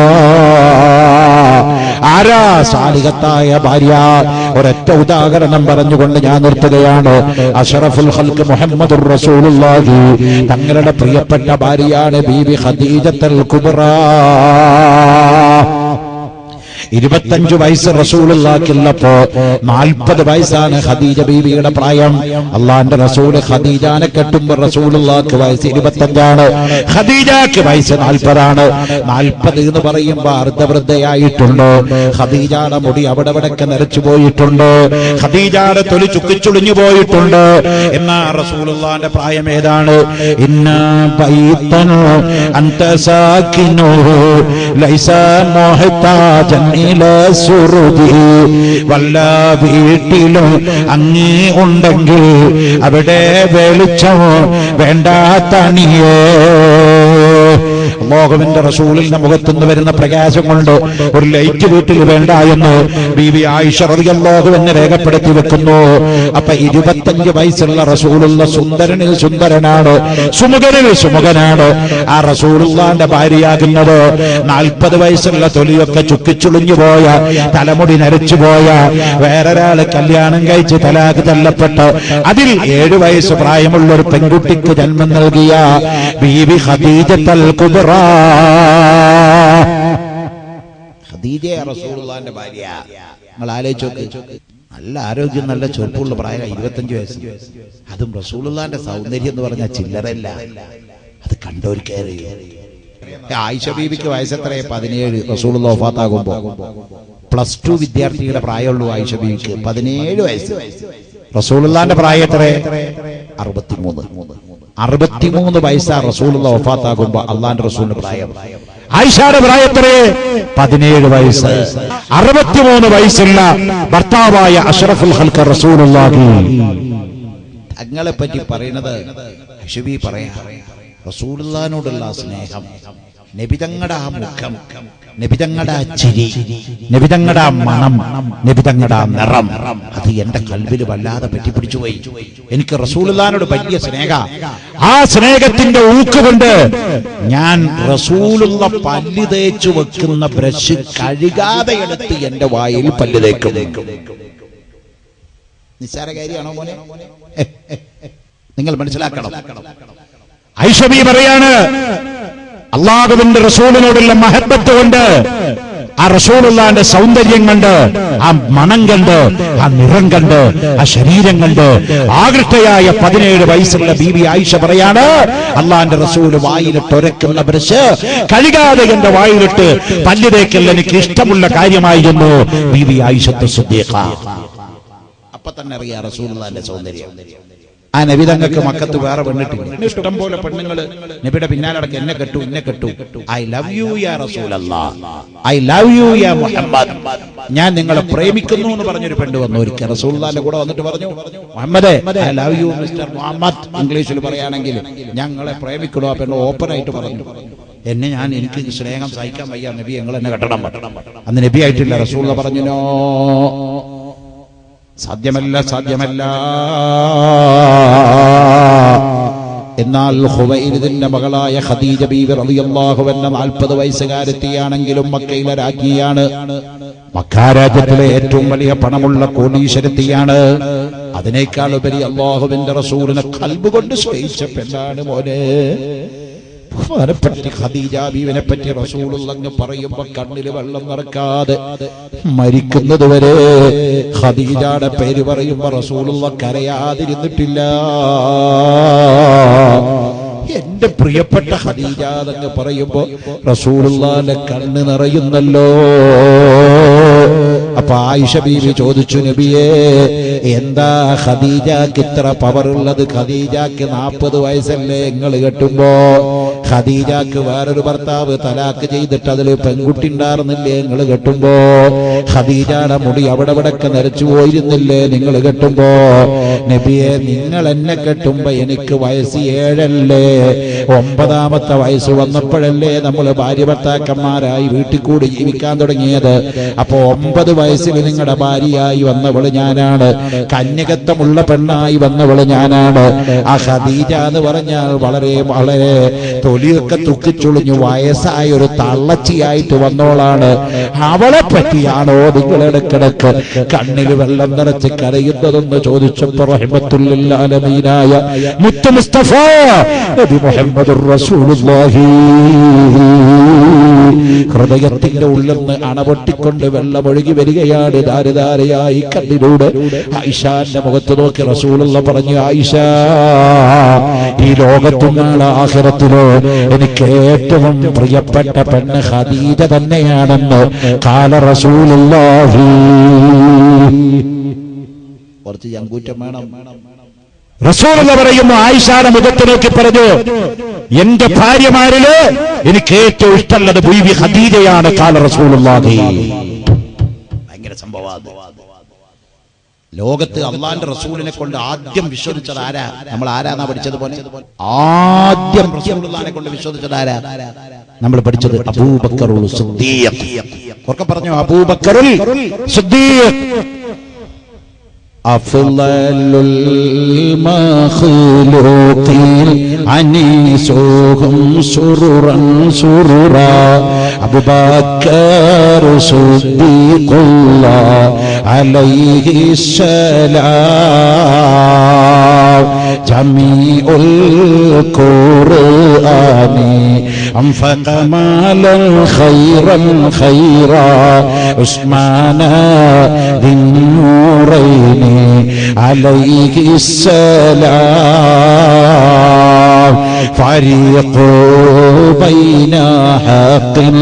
ആരാ സാലിഹത്തായ ഭാര്യ? ഒരൊറ്റ ഉദാഹരണം പറഞ്ഞുകൊണ്ട് ഞാൻ നിർത്തുകയാണ്. അഷ്റഫുൽ ഖൽഖ് മുഹമ്മദുർ റസൂലുള്ളാഹി തങ്ങളുടെ പ്രിയപ്പെട്ട ഭാര്യയാണ് ബീബി ഖദീജത്തുൽ കുബ്രാ. 25 വയസ്സ് റസൂലുള്ളാഹിക്കുള്ളപ്പോ 40 വയസ്സാണ് ഖദീജ ബീവിയുടെ പ്രായം. അള്ളാന്റെ റസൂല് ഖദീജാനെ കെട്ടുമ്പോ റസൂലുള്ളാഹിക്ക് വയസ്സ് 25ആണ്, ഖദീജക്ക് വയസ്സ് 40ആണ്. 40 എന്ന് പറയുമ്പോ അർദ്ധവൃദ്ധയായിട്ടുണ്ട്. ഖദീജയുടെ മുടി അവിടെ ഇവിടൊക്കെ നരച്ചു പോയിട്ടുണ്ട്, ഖദീജയുടെ തൊലി ചുക്കിച്ചുളിഞ്ഞു പോയിട്ടുണ്ട്. എന്നാ റസൂലുള്ളാഹിന്റെ പ്രായം ഏതാണ്? ഇന്നാ ബൈതൻ അൻത സാകിനു ലൈസ മുഹ്താജൻ വല്ല വീട്ടിലും അങ്ങേ ഉണ്ടെങ്കിൽ അവിടെ വെളിച്ചം വേണ്ട തണിയേ. അല്ലാഹുവിന്റെ റസൂലിന്റെ മുഖത്തുനിന്ന് വരുന്ന പ്രകാശം കൊണ്ട് ഒരു ലൈറ്റ് വീട്ടിൽ വേണ്ട എന്ന് ബീവി ആയിഷ റളിയല്ലാഹു അൻഹ രേഖപ്പെടുത്തി വെക്കുന്നു. അപ്പൊ 25 വയസ്സുള്ള റസൂലുള്ള സുന്ദരനിൽ സുന്ദരനാണ്, സുമുഖനിൽ സുമുഖനാണ്. ആ റസൂലുള്ളാന്റെ ഭാര്യയാകുന്നത് 40 വയസ്സുള്ള തൊലിയൊക്കെ ചുക്കിച്ചുളിഞ്ഞു പോയ, തലമുടി നരച്ചുപോയ, വേറൊരാള് കല്യാണം കഴിച്ച് തലാഖ് ചൊല്ലപ്പെട്ട് അതിൽ 7 വയസ്സ് പ്രായമുള്ള ഒരു പെൺകുട്ടിക്ക് ജന്മം നൽകിയ ബീവി ഖദീജത്തുൽ കുബ്ര. ഖദീജ റസൂലുള്ളാന്റെ ഭാര്യ. നിങ്ങൾ ആലോചിച്ച് നോക്ക്, നല്ല ആരോഗ്യം, നല്ല ചെറുപ്പമുള്ള പ്രായം, 25 വയസ്സ്. അതും റസൂലുള്ളാന്റെ സൗന്ദര്യം എന്ന് പറഞ്ഞാൽ ചില്ലറല്ല. അത് കണ്ടോർക്കറിയോ? ആയിഷ ബീവിക്ക് വയസ്സെത്രയെ? 17. റസൂലുള്ള വഫാത്താകുമ്പോ +2 വിദ്യാർത്ഥിയുടെ പ്രായമുള്ളൂ ആയിഷ ബീവിക്ക്. 17 വയസ്സ്. റസൂലുള്ളാന്റെ പ്രായം എത്ര? 63 വയസ്സാ റസൂലുള്ള വഫാത്താകുമ്പോ അള്ളാന്റെ റസൂലിന്റെ പ്രായം. ആയിഷയുടെ പ്രായം എത്ര? 17 വയസ്സ്. 63 വയസ്സുള്ള ഭർത്താവായ അഷ്റഫുൽ ഖൽഖ് റസൂലുള്ളാഹി തങ്ങളെ പറ്റി പറയുന്നത് ഹുശബി പറയാ. റസൂലുള്ളാഹിനോടുള്ള സ്നേഹം, നബിതങ്ങളുടെ ആ മുഖം, നബിതങ്ങളുടെ ആ ചിരി, നബിതങ്ങളുടെ ആ മണം, നബിതങ്ങളുടെ ആ നിറം, അത് എന്റെ കൽബിൽ വല്ലാതെ പറ്റിപ്പിടിച്ചു പോയി. എനിക്ക് റസൂലുള്ളാഹിനോട് വലിയ സ്നേഹ. ആ സ്നേഹത്തിന്റെ ഊക്കുകൊണ്ട് ഞാൻ റസൂലുള്ള പല്ല് തേച്ചു വെക്കുന്ന ബ്രഷ് കഴുകാതെ എടുത്ത് എന്റെ വായിൽ പല്ല് തേക്കും. നിസ്സാര കാര്യമാണോ മോനെ? നിങ്ങൾ മനസ്സിലാക്കണം. ആയിഷ ബീവി പറയാണ്, അല്ലാഹുവിന്റെ റസൂലിനോടുള്ള മഹബത്ത് കൊണ്ട്, ആ റസൂലുള്ളാഹിന്റെ സൗന്ദര്യം കണ്ട്, ആ മണം കണ്ട്, ആ നിറം കണ്ട്, ആ ശരീരം കണ്ട് ആകൃഷ്ടയായ 17 വയസ്സുള്ള ബീവി ആയിഷ പറയാണ്, അള്ളാന്റെ റസൂല് വായിലിട്ട് ഒരക്കുന്ന ബ്രഷ് കഴുകാതെ എന്റെ വായിലിട്ട് പല്ല് തേക്കൽ എനിക്ക് ഇഷ്ടമുള്ള കാര്യമായിരുന്നു. ബീവി ആയിഷത്ത് സിദ്ദീഖ. അപ്പൊ തന്നെ അറിയാം റസൂലുള്ളാഹിന്റെ സൗന്ദര്യം. ആ നബി തങ്ങൾക്ക് മക്കത്ത് വേറെ പെണ്ണിട്ടില്ല. ഇഷ്ടം പോലെ പെണ്ണുങ്ങള് നബിയുടെ പിന്നാലടക്കം എന്നെ കെട്ടു, എന്നെ കെട്ടു. ഐ ലവ് യു യാ റസൂലല്ലാഹ്, ഐ ലവ് യു യാ മുഹമ്മദ്, ഞാൻ നിങ്ങളെ പ്രേമിക്കുന്നു എന്ന് പറഞ്ഞൊരു പെണ്ണ് വന്നു. ഒരിക്കൽ റസൂലുള്ളാഹിന്റെ കൂടെ വന്നിട്ട് പറഞ്ഞു, മുഹമ്മദേ I love you mister Muhammad. ഇംഗ്ലീഷിൽ പറയുകയാണെങ്കിൽ ഞങ്ങളെ പ്രേമിക്കണോ? ആ പെണ്ണ് ഓപ്പൺ ആയിട്ട് പറഞ്ഞു, എനിക്ക് സ്നേഹം സഹിക്കാൻ വയ്യ നബി, ഞങ്ങൾ എന്നെ കെട്ടണം. അന്ന് നബി ആയിട്ടില്ല. റസൂലുള്ള പറഞ്ഞു, നോ, സാധ്യമല്ല, സാധ്യമല്ല. എന്നാൽ ഖുവൈലിദിന്റെ മകളായ ഖദീജ ബീവി റളിയല്ലാഹു അൻഹ 40 വയസ്സുകാരത്തിയാണെങ്കിലും മക്കയിലെ രാജ്ഞിയാണ്. മക്ക രാജ്യത്തിലെ ഏറ്റവും വലിയ പണമുള്ള കോടീശ്വരത്തിയാണ്. അതിനേക്കാൾ ഉപരി അല്ലാഹുവിന്റെ റസൂലിനെ ഖൽബ് കൊണ്ട് സ്നേഹിച്ച പെണ്ണാണ് മോനെ. ഖദീജ ബീവിനെ പറ്റി റസൂലുള്ളാഹി പറയുമ്പോൾ കണ്ണിൽ വെള്ളം നിറക്കാതെ മരിക്കുന്നത് വരെ ഖദീജയുടെ പേര് പറയുമ്പോൾ റസൂലുള്ളാഹി കരയാതിരുന്നിട്ടില്ല. എന്റെ പ്രിയപ്പെട്ട ഖദീജ എന്ന് പറയുമ്പോ റസൂലുള്ളാഹിന്റെ കണ്ണ് നിറയുന്നല്ലോ. അപ്പൊ ആയിഷ ബീവി ചോദിച്ചു, നബിയേ എന്താ ഖദീജക്ക് ഇത്ര പവറുള്ളത്? ഖദീജക്ക് 40 വയസ്സല്ലേ നിങ്ങൾ കെട്ടുമ്പോ? ഖദീജക്ക് വേറൊരു ഭർത്താവ് തലാക്ക് ചെയ്തിട്ട് അതിൽ പെൺകുട്ടി ഉണ്ടായിരുന്നില്ലേ നിങ്ങൾ കെട്ടുമ്പോ? ഖദീജയുടെ മുടി അവിടെ ഇവിടൊക്കെ നരച്ചു പോയിരുന്നില്ലേ നിങ്ങൾ കെട്ടുമ്പോ? നബിയെ നിങ്ങൾ എന്നെ കെട്ടുമ്പോ എനിക്ക് വയസ്സ് 7 അല്ലേ? 9ാമത്തെ വയസ്സ് വന്നപ്പോഴല്ലേ നമ്മൾ ഭാര്യ ഭർത്താക്കന്മാരായി വീട്ടിൽ കൂടി ജീവിക്കാൻ തുടങ്ങിയത്. അപ്പൊ 9 വയസ്സിൽ നിങ്ങളുടെ ഭാര്യയായി വന്നവള് ഞാനാണ്, കന്യകത്വമുള്ള പെണ്ണായി വന്നവള് ഞാനാണ്. ആ ഖദീജ എന്ന് പറഞ്ഞാൽ വളരെ വളരെ തൊലിയൊക്കെ തുക്കിച്ചുളിഞ്ഞു വയസ്സായ ഒരു തള്ളച്ചിയായിട്ട് വന്നോളാണ്. അവളെ പറ്റിയാണോ നിങ്ങൾ ഇടക്കിടക്ക് കണ്ണിൽ വെള്ളം നിറച്ച് കരയുന്നതെന്ന് ചോദിച്ചപ്പോ റഹ്മത്തുൽ ആലമീനായ മുത്ത് മുസ്തഫ നബി മുഹമ്മദുർ റസൂലുള്ളാഹി ഹൃദയത്തിന്റെ ഉള്ളിൽ നിന്ന് അണപൊട്ടിക്കൊണ്ട് വെള്ളമൊഴുകി വരികയാണ് ധാരധാരയായി കണ്ണിലൂടെ. ആയിഷാന്റെ മുഖത്ത് നോക്കി റസൂലുള്ളാഹി പറഞ്ഞു, ആയിഷ, ഈ ലോകത്തും നാളെ ആഖിറത്തിലോ എനിക്ക് ഏറ്റവും പ്രിയപ്പെട്ട പെണ്ണ് ഖദീജ തന്നെയാണെന്ന് ഖാല റസൂലുള്ളാഹി. കുറച്ച് ചങ്കൂറ്റം വേണം. റസൂലുള്ളാഹി പറയുന്നു, ആയിഷയുടെ മുഖത്ത് നോക്കി പറഞ്ഞു, എന്റെ ഭാര്യമാരില് എനിക്ക് ഏറ്റവും ഇഷ്ടമുള്ളത് ബീവി ഖദീജയാണ്. ഖാല റസൂലുള്ളാഹി. ഭയങ്കര സംഭവമാണ്. ലോകത്ത് അള്ളാന്റെ റസൂലിനെ കൊണ്ട് ആദ്യം വിശ്വസിച്ചത് ആരാ? നമ്മൾ ആരാന്നാ പഠിച്ചതുപോലെ ആദ്യം റസൂലുള്ളാഹിനെ കൊണ്ട് വിശ്വസിച്ചത് ആരാ? നമ്മൾ പഠിച്ചത് അബൂബക്കറുൽ സിദ്ദീഖ്. ഓർക്ക പറഞ്ഞു അബൂബക്കറുൽ സിദ്ദീഖ്. അഫ്ളലുൽ മഖ്ലൂഖീൻ അനീസുഹും സുറുറൻ സുറുറാ അബൂബക്കർ സിദ്ദീഖുല്ലാഹ് അലൈഹിസ്സലാം ജമീഉൽ ഖുർആനി അൻഫഖ മാലൻ ഖൈറൻ ഖൈറാ ഉസ്മാന ദിന്നൂറൈനി അലൈഹിസ്സലാം ഫരീഖു ബൈന ഹഖിൻ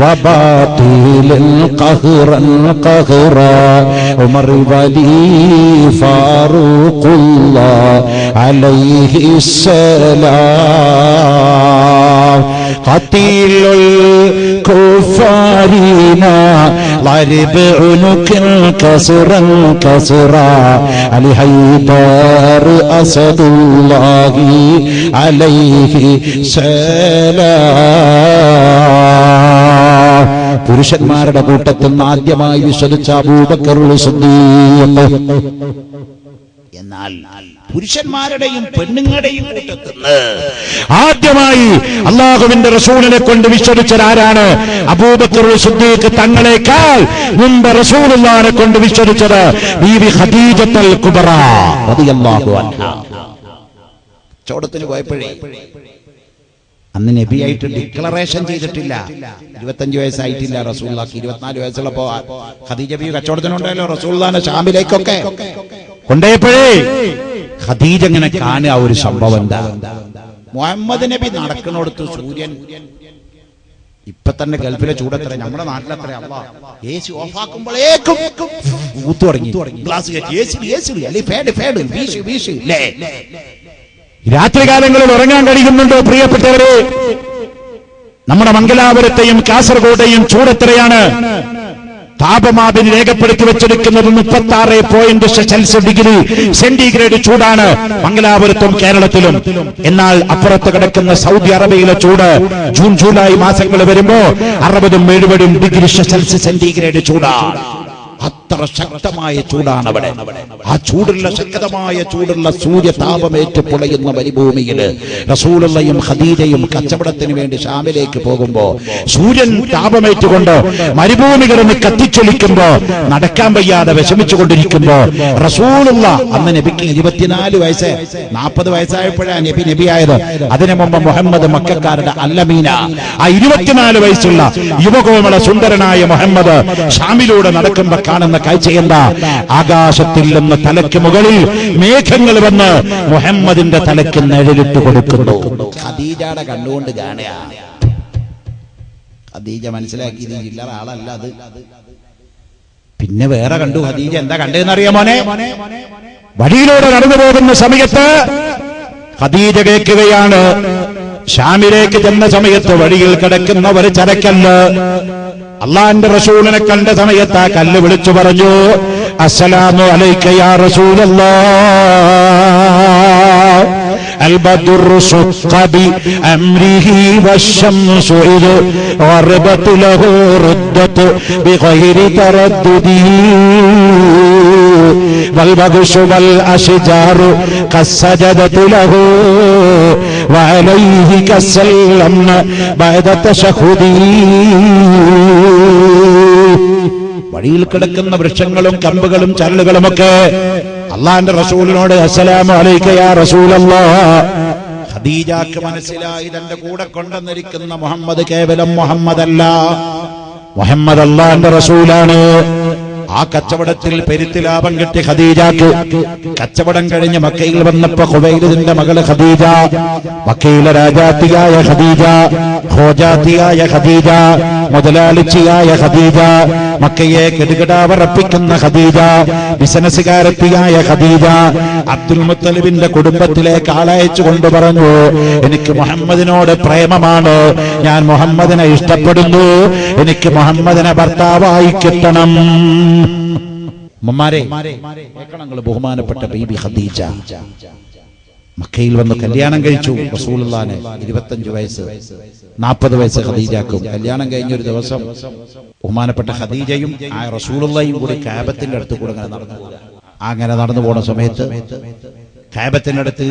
വബാതിലിൻ ഖഹ്റൻ ഖഹ്റാ ഉമർ വലി ഫാറൂഖുല്ലാഹ് അലൈഹിസ്സലാം ഖതീലുൽ കുഫാരീന ളരിബ് ഉനുകിൽ കസ്റൻ കസ്റാ അലി ഹൈദർ അസദുല്ലാഹി അലൈഹി സലാം. പുരുഷന്മാരുടെ കൂട്ടത്തിൽ ആദ്യമായി വിശ്വസിച്ച അബൂബക്കറുൽ സിദ്ദീഖ്. എന്നാൽ പുരുഷന്മാരുടെയും പെണ്ണുങ്ങളുടെയും കൂട്ടത്തിൽ ആദ്യമായി അല്ലാഹുവിന്റെ റസൂലിനെ കൊണ്ട് വിശ്വസിച്ചതാരാണ്? അബൂബക്കറുൽ സിദ്ദീഖ് തങ്ങളെക്കാൾ മുമ്പ് റസൂലുള്ളാഹിനെ കൊണ്ട് വിശ്വസിച്ചത് ബീവി ഖദീജത്തുൽ കുബ്ര റളിയല്ലാഹു അൻഹാ. ചോടത്തിന് പോയപ്പോഴേ അന്ന് നബിയായിട്ട് ഡിക്ലറേഷൻ ചെയ്തിട്ടില്ല. 25 വയസ്സായിട്ടില്ല റസൂലുള്ളാഹിക്ക്. 24 വയസ്സുള്ളപ്പോ ഖദീജ ബീവി കച്ചവടത്തിനുണ്ടല്ലോ റസൂലുള്ളാഹിനെ ഷാമിലേക്കൊക്കെ കൊണ്ടുപോയപ്പോഴേ ഖദീജ ഇങ്ങനെ കാണുക ഒരു സംഭവം എന്താ? മുഹമ്മദ് നബി നടക്കുന്നിടത്ത് സൂര്യൻ ഇപ്പൊ തന്നെ ഗൾഫിലെ ചൂടത്ര, നമ്മുടെ നാട്ടിലത്ര എ സി ഓഫാക്കുമ്പോഴേക്കും ഊത്തു തുടങ്ങി. ഗ്ലാസ് രാത്രികാലങ്ങളിൽ ഉറങ്ങാൻ കഴിയുന്നുണ്ടോ പ്രിയപ്പെട്ടവരെ? നമ്മുടെ മംഗലാപുരത്തെയും കാസർഗോഡെയും ചൂടെത്രയാണ്? താപമാപിനി രേഖപ്പെടുത്തി വെച്ചെടുക്കുന്നത് 36.6 ചൂടാണ് മംഗലാപുരത്തും കേരളത്തിലും. എന്നാൽ അപ്പുറത്ത് കിടക്കുന്ന സൗദി അറേബ്യയിലെ ചൂട് ജൂൺ ജൂലൈ മാസങ്ങൾ വരുമ്പോ 60-70 ചൂടാണ്. അത്ര ശക്തമായ ചൂടാണ് അവിടെ. ആ ചൂടുള്ള ശക്തമായ ചൂടുള്ള സൂര്യതാപമേറ്റ് പൊളയുന്ന മരുഭൂമിയിൽ റസൂലുള്ളയും ഖദീജയും കച്ചവടത്തിന് വേണ്ടി ഷാമിലേക്ക് പോകുമ്പോ സൂര്യൻ താപമേറ്റുകൊണ്ട് മരുഭൂമി കിടന്ന് കത്തിച്ചൊലിക്കുമ്പോ നടക്കാൻ വയ്യാതെ വിഷമിച്ചുകൊണ്ടിരിക്കുമ്പോ റസൂലുള്ള അന്ന് നബിക്ക് 24 വയസ്സ് 40 വയസ്സായപ്പോഴാണ് നബി നബിയായത്. അതിനു മുമ്പ് മുഹമ്മദ് മക്കക്കാരുടെ അല്ലമീന. ആ 24 വയസ്സുള്ള യുവകോമള സുന്ദരനായ മുഹമ്മദ് ഷാമിലൂടെ നടക്കുമ്പോ കാണുന്ന കാഴ്ച എന്താ? ആകാശത്തിൽ നിന്ന് തലയ്ക്ക് മുകളിൽ മേഘങ്ങൾ വന്ന് മുഹമ്മദിന്റെ തലയ്ക്ക് നിഴലിട്ട് കൊടുക്കുന്നു. ഖദീജയുടെ കണ്ടുകൊണ്ട് കാണുക. ഖദീജ മനസ്സിലാക്കി ഇത് ചില്ലറ ആളല്ല അത്. പിന്നെ വേറെ കണ്ടു. ഖദീജ എന്താ കണ്ടതെന്നറിയാം മോനെ? വഴിയിലൂടെ നടന്നു പോകുന്ന സമയത്ത് ഖദീജ കേൾക്കുകയാണ്, ഷാമിലേക്ക് ചെന്ന സമയത്ത് വഴിയിൽ കിടക്കുന്ന ഒരു ചരക്കല്ല് അള്ളാന്റെ റസൂലിനെ കണ്ട സമയത്ത് ആ കല്ല് വിളിച്ചു പറഞ്ഞു, അസ്സലാമു അലൈക യാ റസൂലല്ലാഹ് البدر شق بأمره والشمس إذ غربت له ردت بغير تردد والبغش والأشجار قد سجدت له وعليه كسلمن بعد تشهد. വഴിയിൽ കിടക്കുന്ന വൃക്ഷങ്ങളും കമ്പുകളും ചരലുകളുമൊക്കെ അള്ളാന്റെ റസൂലിനോട് അസ്സലാമു അലൈക യാ റസൂലല്ലാഹ്. ഖദീജക്ക് മനസ്സിലായി തന്റെ കൂടെ കൊണ്ടുവന്നിരിക്കുന്ന മുഹമ്മദ് കേവലം മുഹമ്മദല്ല, മുഹമ്മദ് അള്ളാന്റെ റസൂലാണ്. ആ കച്ചവടത്തിൽ പെരുത്തി ലാഭം കിട്ടി ഖദീജക്ക്. കച്ചവടം കഴിഞ്ഞ് മക്കയിൽ വന്നപ്പോ ഖുവൈലിദിന്റെ മകള് ഖദീജ, മക്കയിലെ രാജാത്തിയായ ഖദീജ, ഖോജാത്തിയായ ഖദീജ, മുതലാളിച്ചിയായ ഖദീജ, മക്കയെ കെടുകിടാവറപ്പിക്കുന്ന ഖദീജ, ബിസിനസ്സുകാരത്തിയായ ഖദീജ അബ്ദുൽ മുത്തലിബിന്റെ കുടുംബത്തിലേക്ക് ആളയച്ചു കൊണ്ട് പറഞ്ഞു, എനിക്ക് മുഹമ്മദിനോട് പ്രേമമാണ്, ഞാൻ മുഹമ്മദിനെ ഇഷ്ടപ്പെടുന്നു, എനിക്ക് മുഹമ്മദിനെ ഭർത്താവായി കിട്ടണം. ഉമ്മമാരെ, ബഹുമാനപ്പെട്ട ബീബി ഖദീജ മക്കയിൽ വന്ന് കല്യാണം കഴിച്ചു റസൂലുള്ളാഹിനെ. 25 വയസ്സ് 40 വയസ്സ് ഖദീജക്കും. കല്യാണം കഴിഞ്ഞൊരു ദിവസം ബഹുമാനപ്പെട്ട ഖദീജയും ആ റസൂലുള്ളാഹിയും കൂടി കഅബത്തിന്റെ അടുത്ത് കൂടെ അങ്ങനെ നടന്നു പോണ സമയത്ത് കഅബത്തിന്റെ അടുത്ത്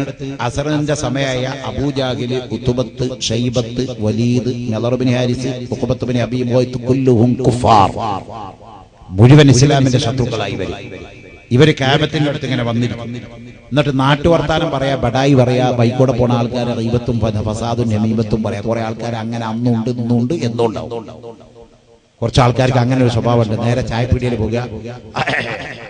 അസറിന്റെ സമയമായ അബൂജാഹില്, ഉത്ബത്ത്, ഷൈബത്ത്, വലീദ്, നളർ ബിൻ ഹാരിസ്, ഉഖബത്ത് ബിൻ അബീ മുഅയ്ത് കുല്ലുഹും കുഫാർ, മുഴുവൻ ഇസ്ലാമിന്റെ ശത്രുക്കളായി വരും. ഇവര് കഅബത്തിന്റെ അടുത്ത് ഇങ്ങനെ വന്നിരിക്കും. എന്നിട്ട് നാട്ടുവർത്താനം പറയാ, ബഡായി പറയാ, ബൈക്കോടെ പോണ ആൾക്കാരെ ഗീബത്തും ഫസാദും നമീമത്തും പറയാ. കുറെ ആൾക്കാർ അങ്ങനെ അന്നുണ്ട് ഇന്നുണ്ട് എന്നുണ്ടാവും. കുറച്ച് ആൾക്കാർക്ക് അങ്ങനെ ഒരു സ്വഭാവമുണ്ട്. നേരെ ചായപ്പീടിയിൽ പോകുക,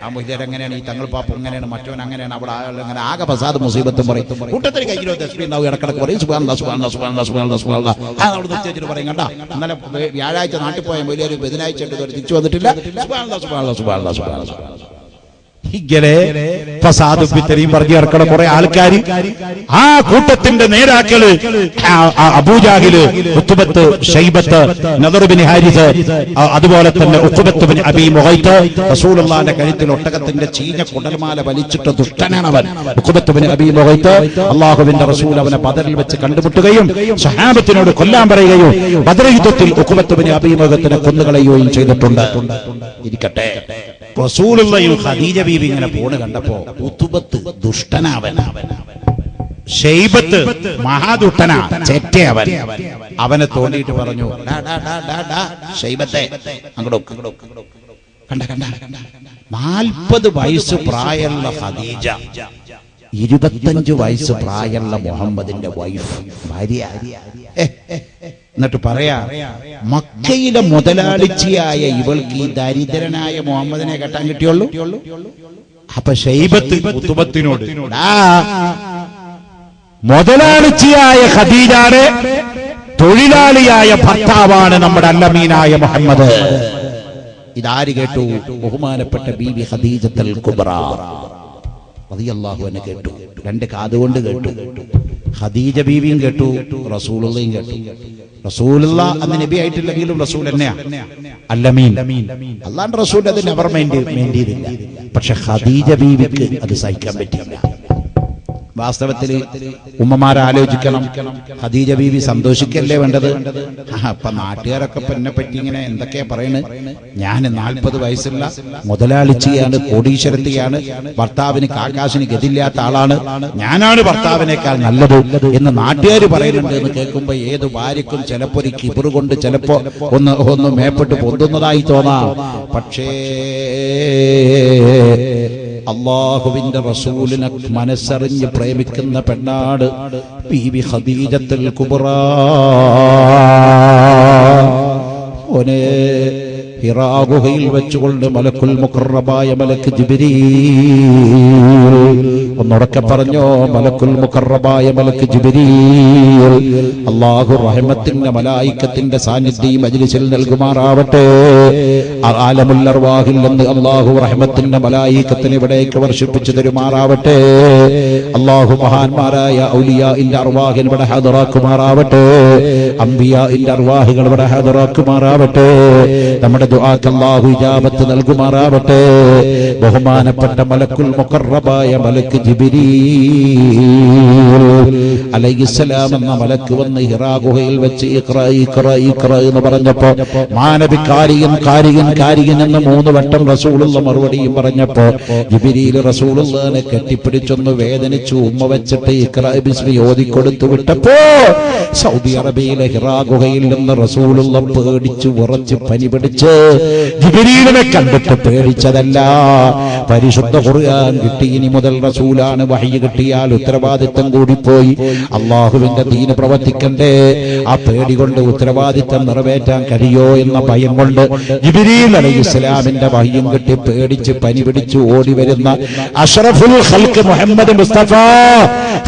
ആ മുഹിദർ എങ്ങനെയാണ്, ഈ തങ്ങൾ പാപ്പ എങ്ങനെയാണ്, മറ്റവൻ അങ്ങനെയാണ്, അവിടെ അങ്ങനെ ആകെ ഫസാദ് മുസീബത്തും പറയും. കൂട്ടത്തിൽ കയ്യിലോ തസ്ബീഹ് ഉണ്ടാവും, ഇടക്കിടക്ക് പറയും സുബ്ഹാനല്ലാഹ് സുബ്ഹാനല്ലാഹ് സുബ്ഹാനല്ലാഹ് സുബ്ഹാനല്ലാഹ് സുബ്ഹാനല്ലാഹ്. അവിടെ നിർത്തിവെച്ചിട്ട് പറയും, കണ്ടാ ഇന്നലെ വ്യാഴാഴ്ച നാട്ടിൽ പോയ വലിയൊരു ബുധനാഴ്ച തിരിച്ചു വന്നിട്ടില്ല, സുബ്ഹാനല്ലാഹ് സുബ്ഹാനല്ലാഹ് സുബ്ഹാനല്ലാഹ് സുബ്ഹാനല്ലാഹ്. ഇങ്ങനെ ഫസാദും ഫിത്നയും പറഞ്ഞു ഇറക്കണ കുറെ ആൾക്കാർ. ആ കൂട്ടത്തിന്റെ നേതാക്കള് അബൂജാഹില്, ഉത്ബത്ത്, ഷൈബത്ത്, നളർ ബിൻ ഹാരിസ്, അതുപോലെ തന്നെ ഉഖബത്ത് ബിൻ അബീ മുഅയ്ത്. റസൂലുള്ളാഹിന്റെ കഴുത്തിൽ ഒട്ടകത്തിന്റെ ചീഞ്ഞ കുടൽമാല വലിച്ചിട്ട് ദുഷ്ടനാണ് അവൻ. ഉഖബത്ത് ബിൻ അബീ മുഅയ്ത് അല്ലാഹുവിന്റെ റസൂൽ അവനെ ബദറിൽ വെച്ച് കണ്ടുമുട്ടുകയും സ്വഹാബത്തിനോട് കൊല്ലാൻ പറയുകയും ബദർ യുദ്ധത്തിൽ ഉഖബത്ത് ബിൻ അബീ മുഅയ്തിനെ കൊന്നുകളയുകയും ചെയ്തിട്ടുണ്ട്. ഇരിക്കട്ടെ, റസൂലുള്ളാഹിയും ഖദീജ ബീവി ഇങ്ങനെ പോണ് കണ്ടപ്പോ ഉത്ബത്ത് ദുഷ്ടനാവൻ, ഷൈബത്ത് മഹാദുഷ്ടനാ, ചെറ്റയവൻ. അവനെ തോന്നിയിട്ട് പറഞ്ഞു, ഷൈബത്തെ അങ്ങോട്ട് കണ്ട 40 വയസ്സ് പ്രായമുള്ള ഖദീജ, 25 വയസ്സ് പ്രായമുള്ള മുഹമ്മദിന്റെ വൈഫ്, ഭാര്യ. എന്നിട്ട് പറയാ, മക്കയിലെ മുതലാളിച്ചിയായ ഇവൾക്ക് ഈ ദരിദ്രനായ മുഹമ്മദിനെ കെട്ടാൻ കിട്ടിയുള്ളൂ. അപ്പൊ ഷൈബത്ത് ഉത്ബത്തിനോട്, മുതലാളിച്ചിയായ ഖദീജയുടെ തൊഴിലാളിയായ ഭർത്താവാണ് നമ്മുടെ അല്ലമീനായ മുഹമ്മദ്. ഇതാര് കേട്ടു? ബഹുമാനപ്പെട്ട ബീബി ഖദീജത്തുൽ കുബ്ര റളിയല്ലാഹു അൻഹ കേട്ടു. 2 കാതുകൊണ്ട് കേട്ടു. ഖദീജ ബീവിയും കേട്ടു, റസൂലുള്ളാഹിയും കേട്ടു. റസൂലുള്ള അന്ന് നബി ആയിട്ടില്ലെങ്കിലും റസൂൽ തന്നെയാ, അല്ലമീൻ. അല്ലാഹുവിന്റെ റസൂൽ അത് നെവർ മൈൻഡ് ചെയ്തില്ല. പക്ഷെ ഖദീജ ബീവിക്ക് അത് സഹിക്കാൻ പറ്റില്ല. വാസ്തവത്തിൽ ഉമ്മമാരെ ആലോചിക്കണം, ഖദീജ ബീവി സന്തോഷിക്കല്ലേ വേണ്ടത്. അപ്പൊ നാട്ടുകാരൊക്കെ എന്നെ പറ്റി ഇങ്ങനെ എന്തൊക്കെയാ പറയുന്നത്, ഞാൻ 40 വയസ്സുള്ള മുതലാളിച്ചിയാണ്, കോടീശ്വരത്തിയാണ്, ഭർത്താവിന് കാക്കാശിന് ഗതിയില്ലാത്ത ആളാണ്, ഞാനാണ് ഭർത്താവിനേക്കാൾ നല്ലത് എന്ന് നാട്ടുകാർ പറയുന്നുണ്ട് എന്ന് കേൾക്കുമ്പോ ഏത് ഭാര്യക്കും ചിലപ്പോ ഒരു കിബറ് കൊണ്ട് ചിലപ്പോ ഒന്ന് മേപ്പെട്ട് പൊന്തുന്നതായി തോന്നാം. പക്ഷേ അല്ലാഹുവിന്റെ റസൂലിനെ മനസ്സറിഞ്ഞ് പ്രേമിക്കുന്ന പെണ്ണാട് ബീബി ഖദീജത്തുൽ കുബ്ര. ഓനെ ഹിറാ ഗുഹയിൽ വെച്ചുകൊണ്ട് മലക്കുൽ മുഖറബായ മലക്ക് ജിബ്രീൽ, ഒന്നുറക്കെ പറഞ്ഞോ, മലക്കുൽ മുഖറബായ മലക്ക് ജിബ്രീൽ അല്ലാഹു റഹ്മത്തിന്റെ മലായിക്കത്തിന്റെ സാന്നിധ്യം മജ്ലിസിൽ നൽകുമാറാവട്ടെ. ആലമുൽ അർവാഹിൽ നിന്ന് അല്ലാഹു റഹ്മത്തിന്റെ മലായിക്കത്തിനെ ഇവിടേക്ക് വർഷിപ്പിച്ചു തരുമാറാവട്ടെ. അല്ലാഹു മഹാന്മാരായ ഔലിയാഇന്റെ അർവാഹിനെ ഇവിടെ ഹാദിറാക്കുമാറാവട്ടെ. അംബിയാഇന്റെ അർവാഹുകൾ ഇവിടെ ഹാദിറാക്കുമാറാവട്ടെ. നമ്മുടെ ദുആക്ക് അല്ലാഹു ഇജാബത്ത് നൽകുമാറാവട്ടെ. ബഹുമാനപ്പെട്ട മലക്കുൽ മുഖറബായ മലക്ക് ജിബ്രീൽ അലൈഹിസ്സലാം എന്ന മലക്ക് വന്ന് ഹിറാ ഗുഹയിൽ വെച്ച് ഇഖ്റ എന്ന് പറഞ്ഞപ്പോ മാനബി കാരിയൻ എന്ന് 3 വട്ടം റസൂലുള്ള മറുപടിയും പറഞ്ഞപ്പോ ജിബ്രീൽ റസൂലുള്ളാഹിനെ കെട്ടിപ്പിടിച്ചൊന്ന് വേദനിച്ചു ഉമ്മ വെച്ചിട്ട് ഇഖ്റ ബിസ്മി ഓതിക്കൊടുത്തു വിട്ടപ്പോ സൗദി അറേബ്യയിലെ ഹിറാ ഗുഹയിൽ നിന്ന് റസൂലുള്ള പേടിച്ചു വിറച്ച് പനി പിടിച്ച് ജിബ്രീലിനെ കണ്ടിട്ട് പേടിച്ചതല്ല, പരിശുദ്ധ ഖുർആൻ കിട്ടി. ഇനി മുതൽ റസൂലാണ്, വഹ്യ് കിട്ടിയാൽ ഉത്തരവാദിത്തം കൂടിപ്പോയി. അള്ളാഹുവിന്റെ ദീന് പ്രവർത്തിക്കണ്ടേ, ആ പേടി കൊണ്ട് ഉത്തരവാദിത്തം നിറവേറ്റാൻ കഴിയോ എന്ന ഭയം കൊണ്ട് ജിബ്രീൽ അലൈഹിസ്സലാമിന്റെ വഹ്യും കിട്ടി പേടിച്ച് പനി പിടിച്ചു ഓടി വരുന്ന അഷ്റഫുൽ ഖൽഖ് മുഹമ്മദ് മുസ്തഫ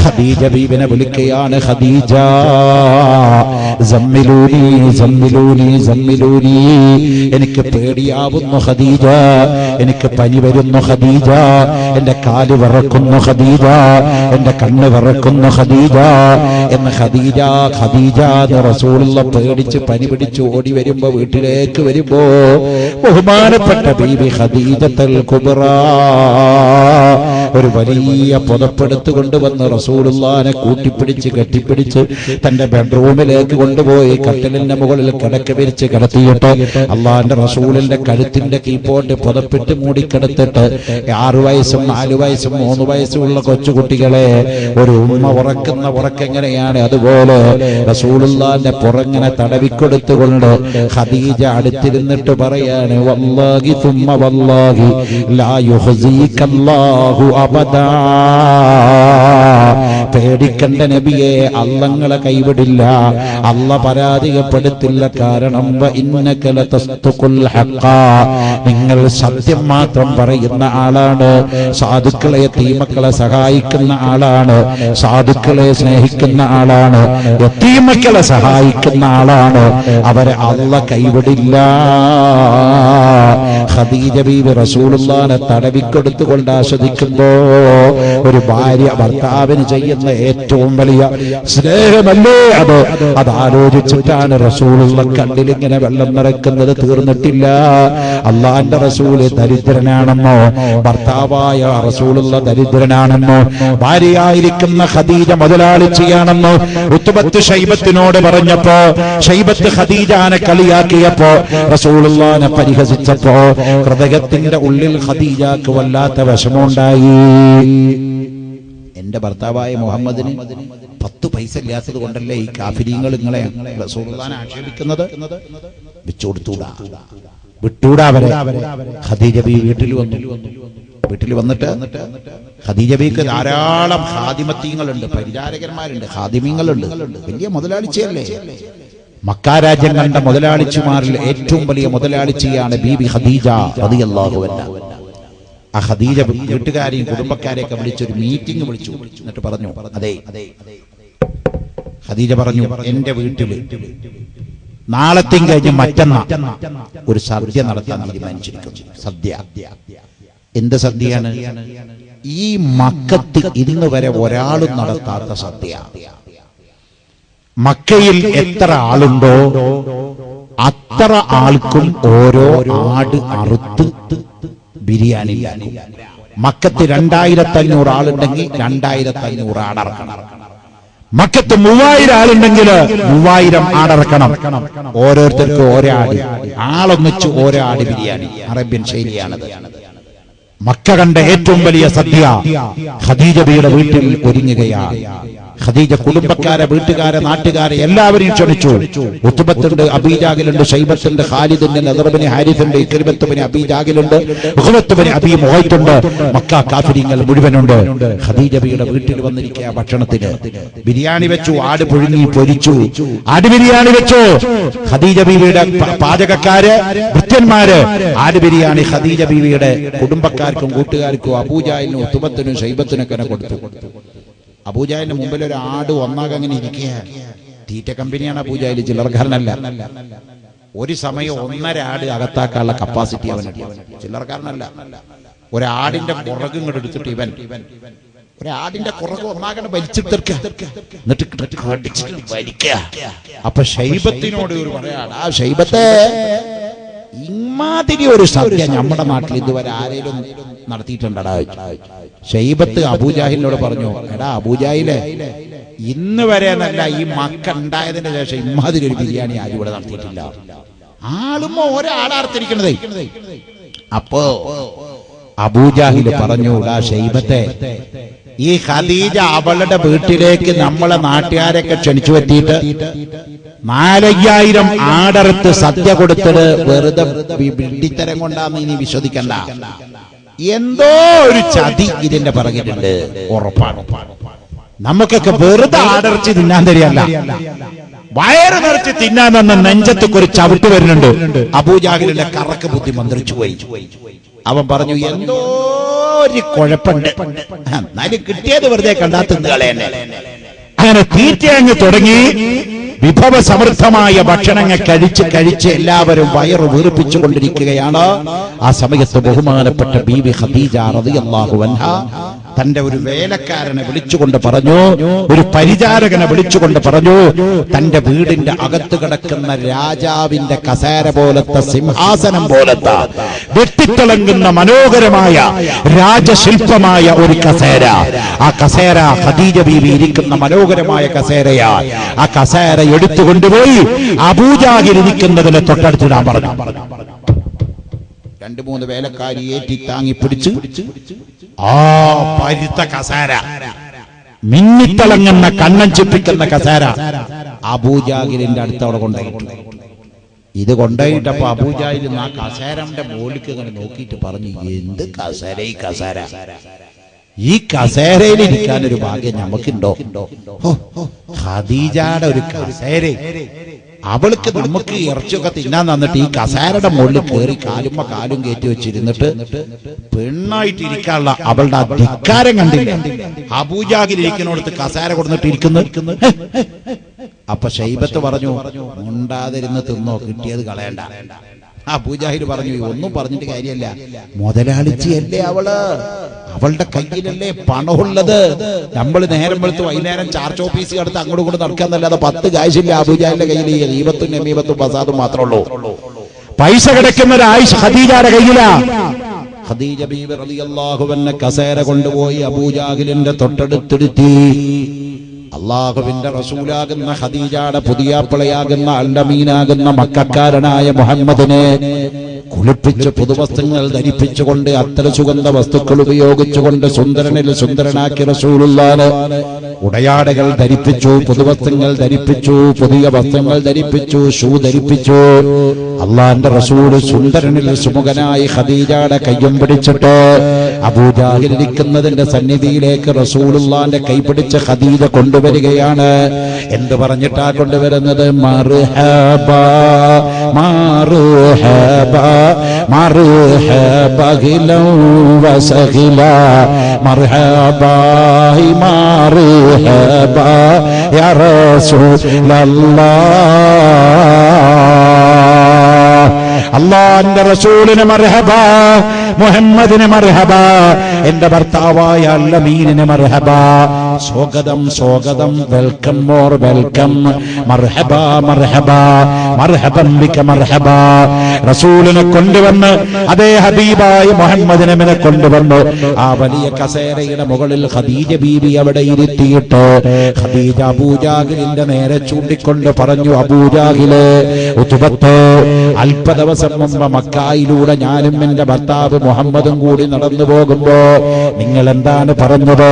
ഖദീജ ബീവിനെ വിളിക്കുകയാണ്. ഖദീജ സമ്മിലൂനി സമ്മിലൂനി സമ്മിലൂനി, എനിക്ക് പേടിയാവുന്നു ഖദീജ, എനിക്ക് പനി വരുന്നു ഖദീജ, എന്റെ കാല് വിറക്കുന്നു ഖദീജ, എന്റെ കണ്ണ് വിറക്കുന്നു ഖദീജ എന്ന് ഖദീജ എന്ന് റസൂലുള്ള പേടിച്ച് പനി പിടിച്ച് ഓടി വരുമ്പോ വീട്ടിലേക്ക് വരുമ്പോ ബഹുമാനപ്പെട്ട ബീബി ഖദീജത്തുൽ കുബ്ര ഒരു വലിയ പുതപ്പെടുത്ത് കൊണ്ടുവന്ന് റസൂലുള്ളാഹിനെ കൂട്ടിപ്പിടിച്ച് കെട്ടിപ്പിടിച്ച് തന്റെ ബെഡ്റൂമിലേക്ക് കൊണ്ടുപോയി കട്ടിലിന്റെ മുകളിൽ കിടക്ക വിരിച്ച് കിടത്തിയിട്ട് അള്ളാഹിന്റെ റസൂലിന്റെ കഴുത്തിന്റെ കീപ്പോട്ട് പുതപ്പിട്ട് മൂടിക്കിടത്തിട്ട് 6 വയസ്സും 4 വയസ്സും 3 വയസ്സുമുള്ള കൊച്ചുകുട്ടികളെ ഒരു ഉമ്മ ഉറക്കുന്ന ഉറക്കെങ്ങനെയാണ് അതുപോലെ റസൂലുള്ളാഹിന്റെ പുറങ്ങനെ തടവിക്കൊടുത്തുകൊണ്ട് ഖദീജ അടുത്തിരുന്നിട്ട് പറയാണ് വല്ലാഹി തുമ്മ വല്ലാഹി ലാ യുഹ്സികല്ലാഹു അബദാ. പേടിക്കണ്ട നബിയെ, അള്ളങ്ങളെ കൈവിടില്ല, അള്ള പരാജയപ്പെടുത്തില്ല. കാരണം ഇന്നക ലതസ്തുഖുൽ ഹഖ, നിങ്ങൾ സത്യം മാത്രം പറയുന്ന ആളാണ്, സാധുക്കളെ യതീമക്കളെ സഹായിക്കുന്ന ആളാണ്, സാധുക്കളെ സ്നേഹിക്കുന്ന ആളാണ്, യതീമക്കളെ സഹായിക്കുന്ന ആളാണ്, അവരെ അള്ള കൈവിടില്ല. ഖദീജ ബീവി റസൂലുള്ളാഹിനെ തടവിക്കൊടുത്തുകൊണ്ട് ആസ്വദിക്കുമ്പോ ഒരു ഭാര്യ ഭർത്താവിന് ചെയ്യുന്ന ഏറ്റവും വലിയ സ്നേഹമല്ലേ അത് ആലോചിച്ചിട്ടാണ് റസൂലുള്ള കണ്ണിലിങ്ങനെ വെള്ളം നിറക്കുന്നത്. തീർന്നിട്ടില്ല. അള്ളാന്റെ റസൂല് ദരിദ്രനാണെന്നോ ഭർത്താവായ റസൂലുള്ള ദരിദ്രനാണെന്നോ ഭാര്യയായിരിക്കുന്ന ഖദീജ മുതലാളിച്ചയാണെന്നോ ഉത്ബത്ത് ശൈബത്തിനോട് പറഞ്ഞപ്പോ ശൈബത്ത് ഖദീജാനെ കളിയാക്കിയപ്പോ റസൂലുള്ളാഹിനെ പരിഹസിച്ചപ്പോ ഹൃദയത്തിന്റെ ഉള്ളിൽ ഖദീജക്ക് വല്ലാത്ത വിഷമമുണ്ടായി. എന്റെ ഭർത്താവായ മുഹമ്മദിന് 10 പൈസ ഇല്ലാത്തത് കൊണ്ടല്ലേ ഈ കാഫിരീങ്ങൾ നിങ്ങളെ റസൂലുള്ളാഹിനെ ആക്ഷേപിക്കുന്നത്? വിട്ടൂടാ അവരെ. ഖദീജ ബീവി വീട്ടിൽ വന്നിട്ട് ഖദീജ ബീവിക്ക് ധാരാളം ഖാദിമത്തീങ്ങളുണ്ട്, പരിചാരകന്മാരുണ്ട്, ഖാദിമീങ്ങളുണ്ട്. വലിയ മുതലാളിച്ചയല്ലേ. മക്കാരാജ്യം കണ്ട മുതലാളിച്ചുമാരിൽ ഏറ്റവും വലിയ മുതലാളിച്ചയാണ് ബീബി ഖദീജ റളിയല്ലാഹു അൻഹ. ആ ഖദീജ വീട്ടുകാരെയും കുടുംബക്കാരെയൊക്കെ വിളിച്ചൊരു മീറ്റിംഗ് വിളിച്ചു. എന്നിട്ട് പറഞ്ഞു, അതെ ഖദീജ പറഞ്ഞു, എന്റെ വീട്ടിൽ നാളത്തെയും കഴിഞ്ഞ് മറ്റന്നാ ഒരു സദ്യ നടത്താൻ തീരുമാനിച്ചിരിക്കുന്നു. സദ്യ. എന്ത് സദ്യയാണ്? ഈ മക്കത്ത് ഇന്ന് വരെ ഒരാളും നടത്താത്ത സദ്യ. മക്കയിൽ എത്ര ആളുണ്ടോ അത്ര ആൾക്കും ഓരോ ആട് അറുത്ത് ബിരിയാണി. മക്കത്ത് 2500 ആളുണ്ടെങ്കിൽ 2500 ആടറക്കണം. മക്കത്ത് 3000 ആളുണ്ടെങ്കിൽ 3000 ആടറക്കണം. ഓരോരുത്തർക്കും ഒരാട്, ആളൊന്നിച്ച് ഒരാട് ബിരിയാണി. അറേബ്യൻ ശൈലിയാണത്. മക്ക കണ്ട ഏറ്റവും വലിയ സദ്യ ഖദീജ ബീവിയുടെ വീട്ടിൽ ഒരുങ്ങുകയാണ്. ഖദീജ കുടുംബക്കാരെ, വീട്ടുകാരെ, നാട്ടുകാരെ എല്ലാവരെയും ക്ഷണിച്ചു. ഉത്ബത്തുണ്ട്, അബീജാഹിലുണ്ട്, ശൈബത്തുണ്ട്, ഖാലിദുണ്ട്, നദർ ബിൻ ഹാരിസുണ്ട്, ഇക്രിമത്ത് ബിൻ അബീജാഹിലുണ്ട്, ഉഖ്ബത്ത് ബിൻ അബീ മുഹൈത്തുണ്ട്. മക്ക കാഫിരീങ്ങൾ മുഴുവനുണ്ട്. ഖദീജ ബീവിയുടെ വീട്ടിൽ വന്നിരിക്കുക. ഭക്ഷണത്തിന് ബിരിയാണി വെച്ചു, ആട് പുഴുങ്ങി പൊരിച്ചു, ആട് ബിരിയാണി വെച്ചു. ഖദീജ ബീവിയുടെ പാചകക്കാര്, ഭൃത്യന്മാര് ആട് ബിരിയാണി ഖദീജ ബീവിയുടെ കുടുംബക്കാർക്കും കൂട്ടുകാർക്കും അബൂജാഹിലിനും ഉത്ബത്തിനും ശൈബത്തിനൊക്കെ കൊടുത്തു. അബൂജാഹിലിന്റെ മുമ്പിൽ ഒരു ആട് ഒന്നാകെ അങ്ങനെ ഇരിക്കുക. തീറ്റ കമ്പനിയാണ് അബൂജാഹിൽ, ചില്ലറക്കാരനല്ല. ഒരു സമയം 1.5 ആട് അകത്താക്കാനുള്ള കപ്പാസിറ്റി അവനുണ്ട്. ചില്ലറക്കാരനല്ല. ഒരാടിന്റെ പുറക് ഇങ്ങോട്ട് എടുത്തിട്ട് ഇവൻ ഒരാടിന്റെ പുറക് ഒന്നാകെ വലിച്ചെടുക്ക, എന്നിട്ട് വലിക്കുക. അപ്പൊ ശൈബത്തിനോട് ഒരു പറയാണ്, ആ ശൈബത്തെ, ഇമാതിരി ഒരു സദ്യ നമ്മുടെ നാട്ടിൽ ഇതുവരെ ആരെങ്കിലും നടത്തിയിട്ടുണ്ടടാ? ശൈബത്ത് അബൂജാഹിലിനോട് പറഞ്ഞു, എടാ അബൂജാഹിലെ, ഇന്ന് വരെ എന്നല്ല, ഈ മക്ക ഉണ്ടായതിന് ശേഷം ഇമാതിരി ഒരു ബിരിയാണി ആരും ഇവിടെ നടത്തിയിട്ടില്ല. ആളുമ്പോ ഒരാളാർത്തിരിക്കണതേ. അപ്പോ അബൂജാഹില് പറഞ്ഞു, എടാ ശൈബത്തെ, ഈ ഖദീജ അവളുടെ വീട്ടിലേക്ക് നമ്മളെ നാട്ടുകാരൊക്കെ ക്ഷണിച്ചു പറ്റിയിട്ട് 4000 ആടർത്ത് സദ്യ കൊടുത്തത് വെറുതെ വിഡ്ഢിത്തരം കൊണ്ടാന്ന് ഇനി വിശ്വസിക്കണ്ട. എന്തോ ഒരു ചതി ഇതിന്റെ പിറകിലുണ്ട്, ഉറപ്പാണ്. നമുക്കൊക്കെ വെറുതെ ആടർച്ച് തിന്നാൻ തരികയല്ല, വയറ് നിറച്ച് തിന്നാൻ തന്ന നെഞ്ചത്തൊക്കെ ഒരു ചവിട്ട് വരുന്നുണ്ട്. അബൂജാഹിലിന്റെ കറക്ക് ബുദ്ധി മന്ത്രിച്ചു പോയി. അവൻ പറഞ്ഞു, എന്തോ ഒരു കുഴപ്പമുണ്ട്, എന്നാലും കിട്ടിയത് വെറുതെ കണ്ടാ തിന്നുകളെന്നെ. അങ്ങനെ തീറ്റ അങ്ങ് തുടങ്ങി. വിഭവസമൃദ്ധമായ ഭക്ഷണങ്ങൾ കഴിച്ച് എല്ലാവരും വയറ് വീർപ്പിച്ചു കൊണ്ടിരിക്കുകയാണ്. ആ സമയത്ത് ബഹുമാനപ്പെട്ട ബീവി ഖദീജ റളിയല്ലാഹു അൻഹ തന്റെ ഒരു വേലക്കാരനെ വിളിച്ചുകൊണ്ട് പറഞ്ഞു, ഒരു പരിചാരകനെ വിളിച്ചുകൊണ്ട് പറഞ്ഞു, തന്റെ വീടിന്റെ അകത്ത് കിടക്കുന്ന രാജാവിന്റെ കസേര പോലത്തെ, സിംഹാസനം പോലത്തെ, വെട്ടിത്തിളങ്ങുന്ന മനോഹരമായ രാജശില്പമായ ഒരു കസേര, ആ കസേര ഖദീജ ബീവി ഇരിക്കുന്ന മനോഹരമായ കസേരയാ. ആ കസേര എടുത്തുകൊണ്ടുപോയി അബൂജാഹിൽ ഇരിക്കുന്നതിന് തൊട്ടടുത്തിടാൻ പറഞ്ഞു. 2-3 വേലക്കാരി ഏറ്റി താങ്ങി പിടിച്ച് ആ പരുത്ത കസേര, മിന്നിത്തിളങ്ങുന്ന കണ്ണൻ ചിപ്പിക്കുന്ന കസേര അബൂജാഹിലിന്റെ അടുത്ത് അവിടെ കൊണ്ടുപോയി. ഇത് കൊണ്ടുപോയിട്ടപ്പോ അബൂജാഹിൽ ആ കസേരന്റെ മോളിക്ക് ഇങ്ങനെ നോക്കിയിട്ട് പറഞ്ഞു, എന്ത് കസേര ഈ കസേര, ഈ കസേരയിൽ ഇരിക്കാനൊരു ഭാഗ്യം നമുക്കുണ്ടോ? ഖദീജയുടെ ഒരു കസേര, അവൾക്ക് നമുക്ക് ഇറച്ചിയൊക്കെ തിന്നാൻ തന്നിട്ട് ഈ കസേരയുടെ മുകളിൽ കയറി കാലുമ്മ കാലും കയറ്റി വെച്ചിരുന്നിട്ട് പെണ്ണായിട്ട് ഇരിക്കാനുള്ള അവളുടെ ധിക്കാരം കണ്ടില്ല. അബൂജാഹിൽ ഇരിക്കുന്നിടത്ത് കസേര കൊടുത്തിട്ട് ഇരിക്കുന്നു. അപ്പൊ ഷൈബത്ത് പറഞ്ഞു, ഉണ്ടാതിരുന്ന് തിന്നോ, കിട്ടിയത് കളയണ്ട. അബൂജാഹിൽ പറഞ്ഞു, ഒന്നും പറഞ്ഞിട്ട് കാര്യമല്ല, മുതലാളിച്ചിയല്ലേ അവള്, അവളുടെ കയ്യിലല്ലേ പണമുള്ളത്. നമ്മൾ നേരം വെളുത്ത് വൈകുന്നേരം ചാർച്ച് ഓഫീസ് അടുത്ത് അങ്ങോട്ടും കൂടെ നടക്കാന്നല്ലാതെ 10 കാശില്ല അബൂജാഹിലിന്റെ കയ്യിൽ. ഈബത്തും നമീബത്തും ഫസാദും മാത്രമേ ഉള്ളൂ. പൈസ കിടക്കുന്നത് ആയിഷ ഖദീജയുടെ കയ്യിലാ. ഖദീജ ബീവി റളിയല്ലാഹു അൻഹ കസേര കൊണ്ടുപോയി അബൂജാഹിലിന്റെ തൊട്ടടുത്തിരുത്തി. അള്ളാഹുവിന്റെ റസൂലാകുന്ന ഖദീജയുടെ പുതിയാപ്പിളയാകുന്ന അൽഅമീനാകുന്ന മക്കക്കാരനായ മുഹമ്മദിനെ കുളിപ്പിച്ച് പുതുവസ്ത്രങ്ങൾ ധരിപ്പിച്ചുകൊണ്ട് അത്തര സുഗന്ധ വസ്തുക്കൾ ഉപയോഗിച്ചുകൊണ്ട് സുന്ദരനിൽ സുന്ദരനാക്കി റസൂലുള്ളാഹിനെ ഉടയാടകൾ ധരിപ്പിച്ചു, പുതുവസ്ത്രങ്ങൾ ധരിപ്പിച്ചു, പുതിയ വസ്ത്രങ്ങൾ ധരിപ്പിച്ചു, ഷൂ ധരിപ്പിച്ചു. അള്ളാന്റെ റസൂല് സുന്ദരനിൽ സുമുഖനായി ഖദീജയുടെ കയ്യും പിടിച്ചിട്ട് അബൂജാഹിൽ ഇരിക്കുന്നതിന്റെ സന്നിധിയിലേക്ക് റസൂലുള്ളാഹിന്റെ കൈ പിടിച്ച് ഖദീജ കൊണ്ടുവരികയാണ്. എന്ത് പറഞ്ഞിട്ടാ കൊണ്ടുവരുന്നത്? മർഹബാ മർഹബാ മർഹബാ ഗിലൗ വസഗിലാ മർഹബാ മർഹബാ യാ റസൂലല്ലാഹ്. അല്ലാഹുവിന്റെ റസൂലിന് മർഹബാ, മുഹമ്മദിന് മർഹബാ, എന്റെ ഭർത്താവായ അൽഅമീനിന് മർഹബാ. സ്വാഗതം സ്വാഗതം, വെൽക്കം മോർ വെൽക്കം, മർഹബാ മർഹബാ മർഹബൻ ബിക മർഹബാ. റസൂലിനെ കൊണ്ടുവന്ന്, അതേ ഹബീബായ മുഹമ്മദിനെ കൊണ്ടുവന്ന് ആ വലിയ കസേരയുടെ മുകളിൽ ഖദീജ ബീവി അവിടെ ഇരുത്തിയിട്ട് ഖദീജ അബൂജാഹിലിന്റെ നേരെ ചൂണ്ടിക്കൊണ്ട് പറഞ്ഞു, അബൂജാഹിലെ ഉതുബത്ത്, അല്പ ദിവസം മുമ്പ് മക്കായിലൂടെ ഞാനും എന്റെ ഭർത്താവ് മുഹമ്മദും കൂടി നടന്നു പോകുമ്പോ നിങ്ങൾ എന്താണ് പറഞ്ഞത്?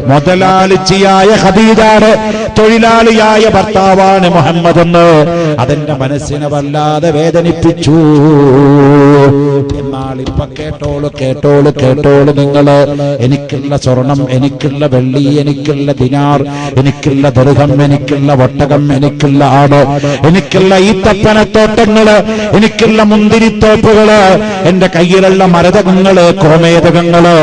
മുതലാളിച്ചിയായ ഖദീജയുടെ തൊഴിലാളിയായ ഭർത്താവാണ് മുഹമ്മദ് എന്ന്. അതെന്റെ മനസ്സിനെ വല്ലാതെ വേദനിപ്പിച്ചു. എന്നാൽ ഇപ്പൊ കേട്ടോളൂ കേട്ടോളൂ കേട്ടോളൂ നിങ്ങള്, എനിക്കുള്ള സ്വർണം, എനിക്കുള്ള വെള്ളി, എനിക്കുള്ള ദിനാർ, എനിക്കുള്ള ദർഹം, എനിക്കുള്ള ഒട്ടകം, എനിക്കുള്ള ആട്, എനിക്കുള്ള ഈത്തപ്പനത്തോട്ടങ്ങള്, എനിക്കുള്ള മുന്തിരിത്തോപ്പുകള്, എന്റെ കയ്യിലുള്ള മരതകങ്ങള്, കോമേതകങ്ങള്,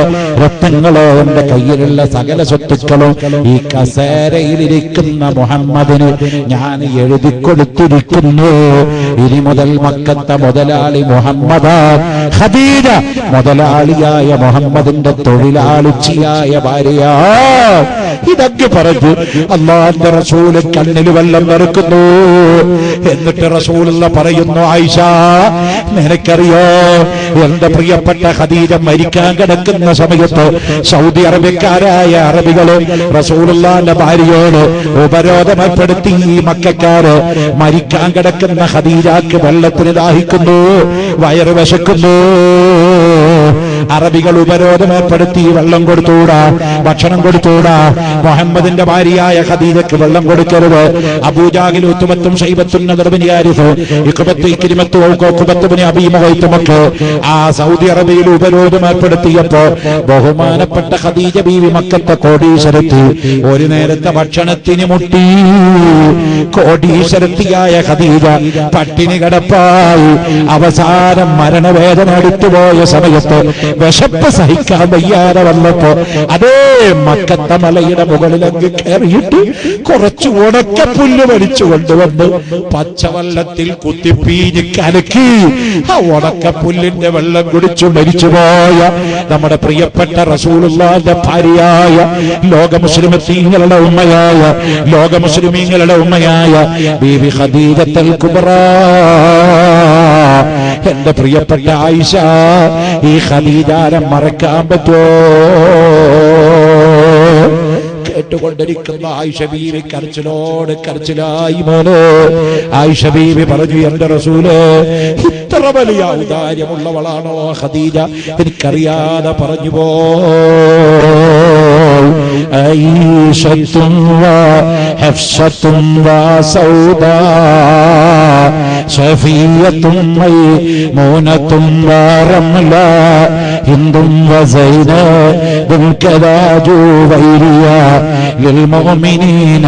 രത്നങ്ങള്, എന്റെ കയ്യിലുള്ള സകല സ്വത്തുക്കളും ഈ കസേരയിലിരിക്കുന്ന മുഹമ്മദിന് ഞാൻ എഴുതി കൊടുത്തിരിക്കുന്നു. ഇനി മുതൽ മക്കത്തെ മുതലാളി മുഹമ്മദാ, ഖദീജ മുതലാളിയായ മുഹമ്മദിന്റെ തൊഴിലാളിച്ചിയായ ഭാര്യ. ഇതൊക്കെ പറഞ്ഞു അല്ലാഹുവിന്റെ റസൂല് കണ്ണിൽ വെള്ളം നിറക്കുന്നു. എന്നിട്ട് റസൂലുള്ള പറയുന്നു, ആയിഷ നിനക്കറിയോ, എന്റെ പ്രിയപ്പെട്ട ഖദീജ മരിക്കാൻ കിടക്കുന്ന സമയത്ത് സൗദി അറേബ്യക്കാരായ അറബികള് റസൂലുള്ളാഹിന്റെ ഭാര്യയോട് ഉപരോധം ഏർപ്പെടുത്തി. ഈ മക്കക്കാര് മരിക്കാൻ കിടക്കുന്ന ഖദീജക്ക് വെള്ളത്തിന് ദാഹിക്കുന്നു, വയറ് വിശക്കുന്നു. അറബികൾ ഉപരോധം ഏർപ്പെടുത്തി. വെള്ളം കൊടുത്തൂടാ, ഭക്ഷണം കൊടുത്തൂടാ, മുഹമ്മദിന്റെ ഭാര്യയായ ഖദീജക്ക് വെള്ളം കൊടുക്കരുത്. അബൂജാഹിൽ ഉത്ബത്തും ശൈബത്തും നദർബിൻ ഹാരിസ് ഇഖ്ബത്ത് ഇക്രിമത്ത് ഉഖബത്ത് ഇബ്നു അബീ മുഗൈത്തുമൊക്കെ ആ സൗദി അറേബ്യയിൽ ഉപരോധം ഏർപ്പെടുത്തിയപ്പോ ബഹുമാനപ്പെട്ട ഖദീജ ബീവി മക്കത്തെ കോടീശ്വരത്തി ഒരു നേരത്തെ ഭക്ഷണത്തിന് മുട്ടി. കോടീശ്വരത്തിയായ ഖദീജ പട്ടിണി കിടപ്പായി അവസാനം മരണവേദന അടുത്തുപോയ സമയത്ത് വിശപ്പ് സഹിക്കാൻ വയ്യാതെ വന്നപ്പോ അതേ മക്കത്തെ മലയുടെ മുകളിലേക്ക് കയറിയിട്ട് കുറച്ച് ഉണക്കപ്പുല്ല് വലിച്ചു കൊണ്ടുവന്ന് പച്ചവെള്ളത്തിൽ കുത്തിപ്പീഞ്ഞ് കലക്കി ആ ഉണക്കപ്പുല്ലിന്റെ വെള്ളം കുടിച്ചു മരിച്ചുപോയ നമ്മുടെ പ്രിയപ്പെട്ട റസൂലുള്ളാഹിന്റെ ഭാര്യയായ ലോക മുസ്ലിമീങ്ങളുടെ ഉമ്മയായ ബീബി ഖദീജത്തുൽ കുബ്ര, എന്റെ പ്രിയപ്പെട്ട ആയിഷ, ഈ ഖദീജയെ മറക്കാൻ പറ്റുമോ? കേട്ടുകൊണ്ടിരിക്കുന്ന ആയിഷ ബീവി കരച്ചിലായി മോനെ. ആയിഷ ബീവി പറഞ്ഞു, എന്റെ റസൂലേ, ഇത്ര വലിയ ഔദാര്യമുള്ളവളാണോ ഖദീജ? എനിക്കറിയാതെ പറഞ്ഞു പോ. ആയിഷത്തും ഹഫ്സത്തും സൗദാ സഫിയത്തും മൈമൂനത്തും റംല ഹിന്ദും വസൈനബും കദാ ജുവൈരിയ ലിൽമുഅ്മിനീന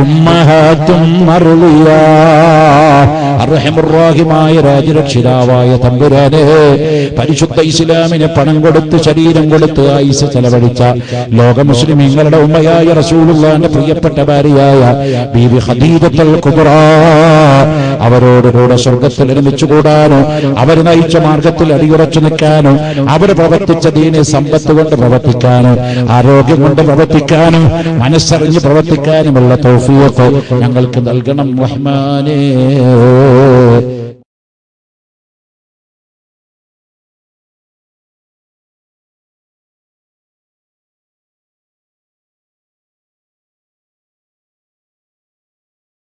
ഉമ്മഹാത്തും മർളിയ. അർഹമുർറാഹിമായ രാജരക്ഷിതാവായ തമ്പുരാനെ, പരിശുദ്ധ ഇസ്ലാമിന് പണം കൊടുത്ത് ശരീരം കൊടുത്ത് ആയിഷ ചെലവഴിച്ച ലോക മുസ്ലിമീങ്ങളുടെ ഉമ്മയായ റസൂലുള്ളാഹിന്റെ പ്രിയപ്പെട്ട ഭാര്യയായ ബീബി ഖദീജത്തുൽ കുബ്ര, അവരോടുകൂടെ സ്വർഗത്തിൽ ഒരുമിച്ചുകൂടാനോ അവർ നയിച്ച മാർഗത്തിൽ അടിയുറച്ചു നിൽക്കാനോ അവർ പ്രവർത്തിച്ച ദീനെ സമ്പത്ത് കൊണ്ട് പ്രവർത്തിക്കാനോ ആരോഗ്യം കൊണ്ട് പ്രവർത്തിക്കാനോ മനസ്സറിഞ്ഞ് പ്രവർത്തിക്കാനുമുള്ള തൗഫീഖ് ഞങ്ങൾക്ക് നൽകണം റഹ്മാനേ.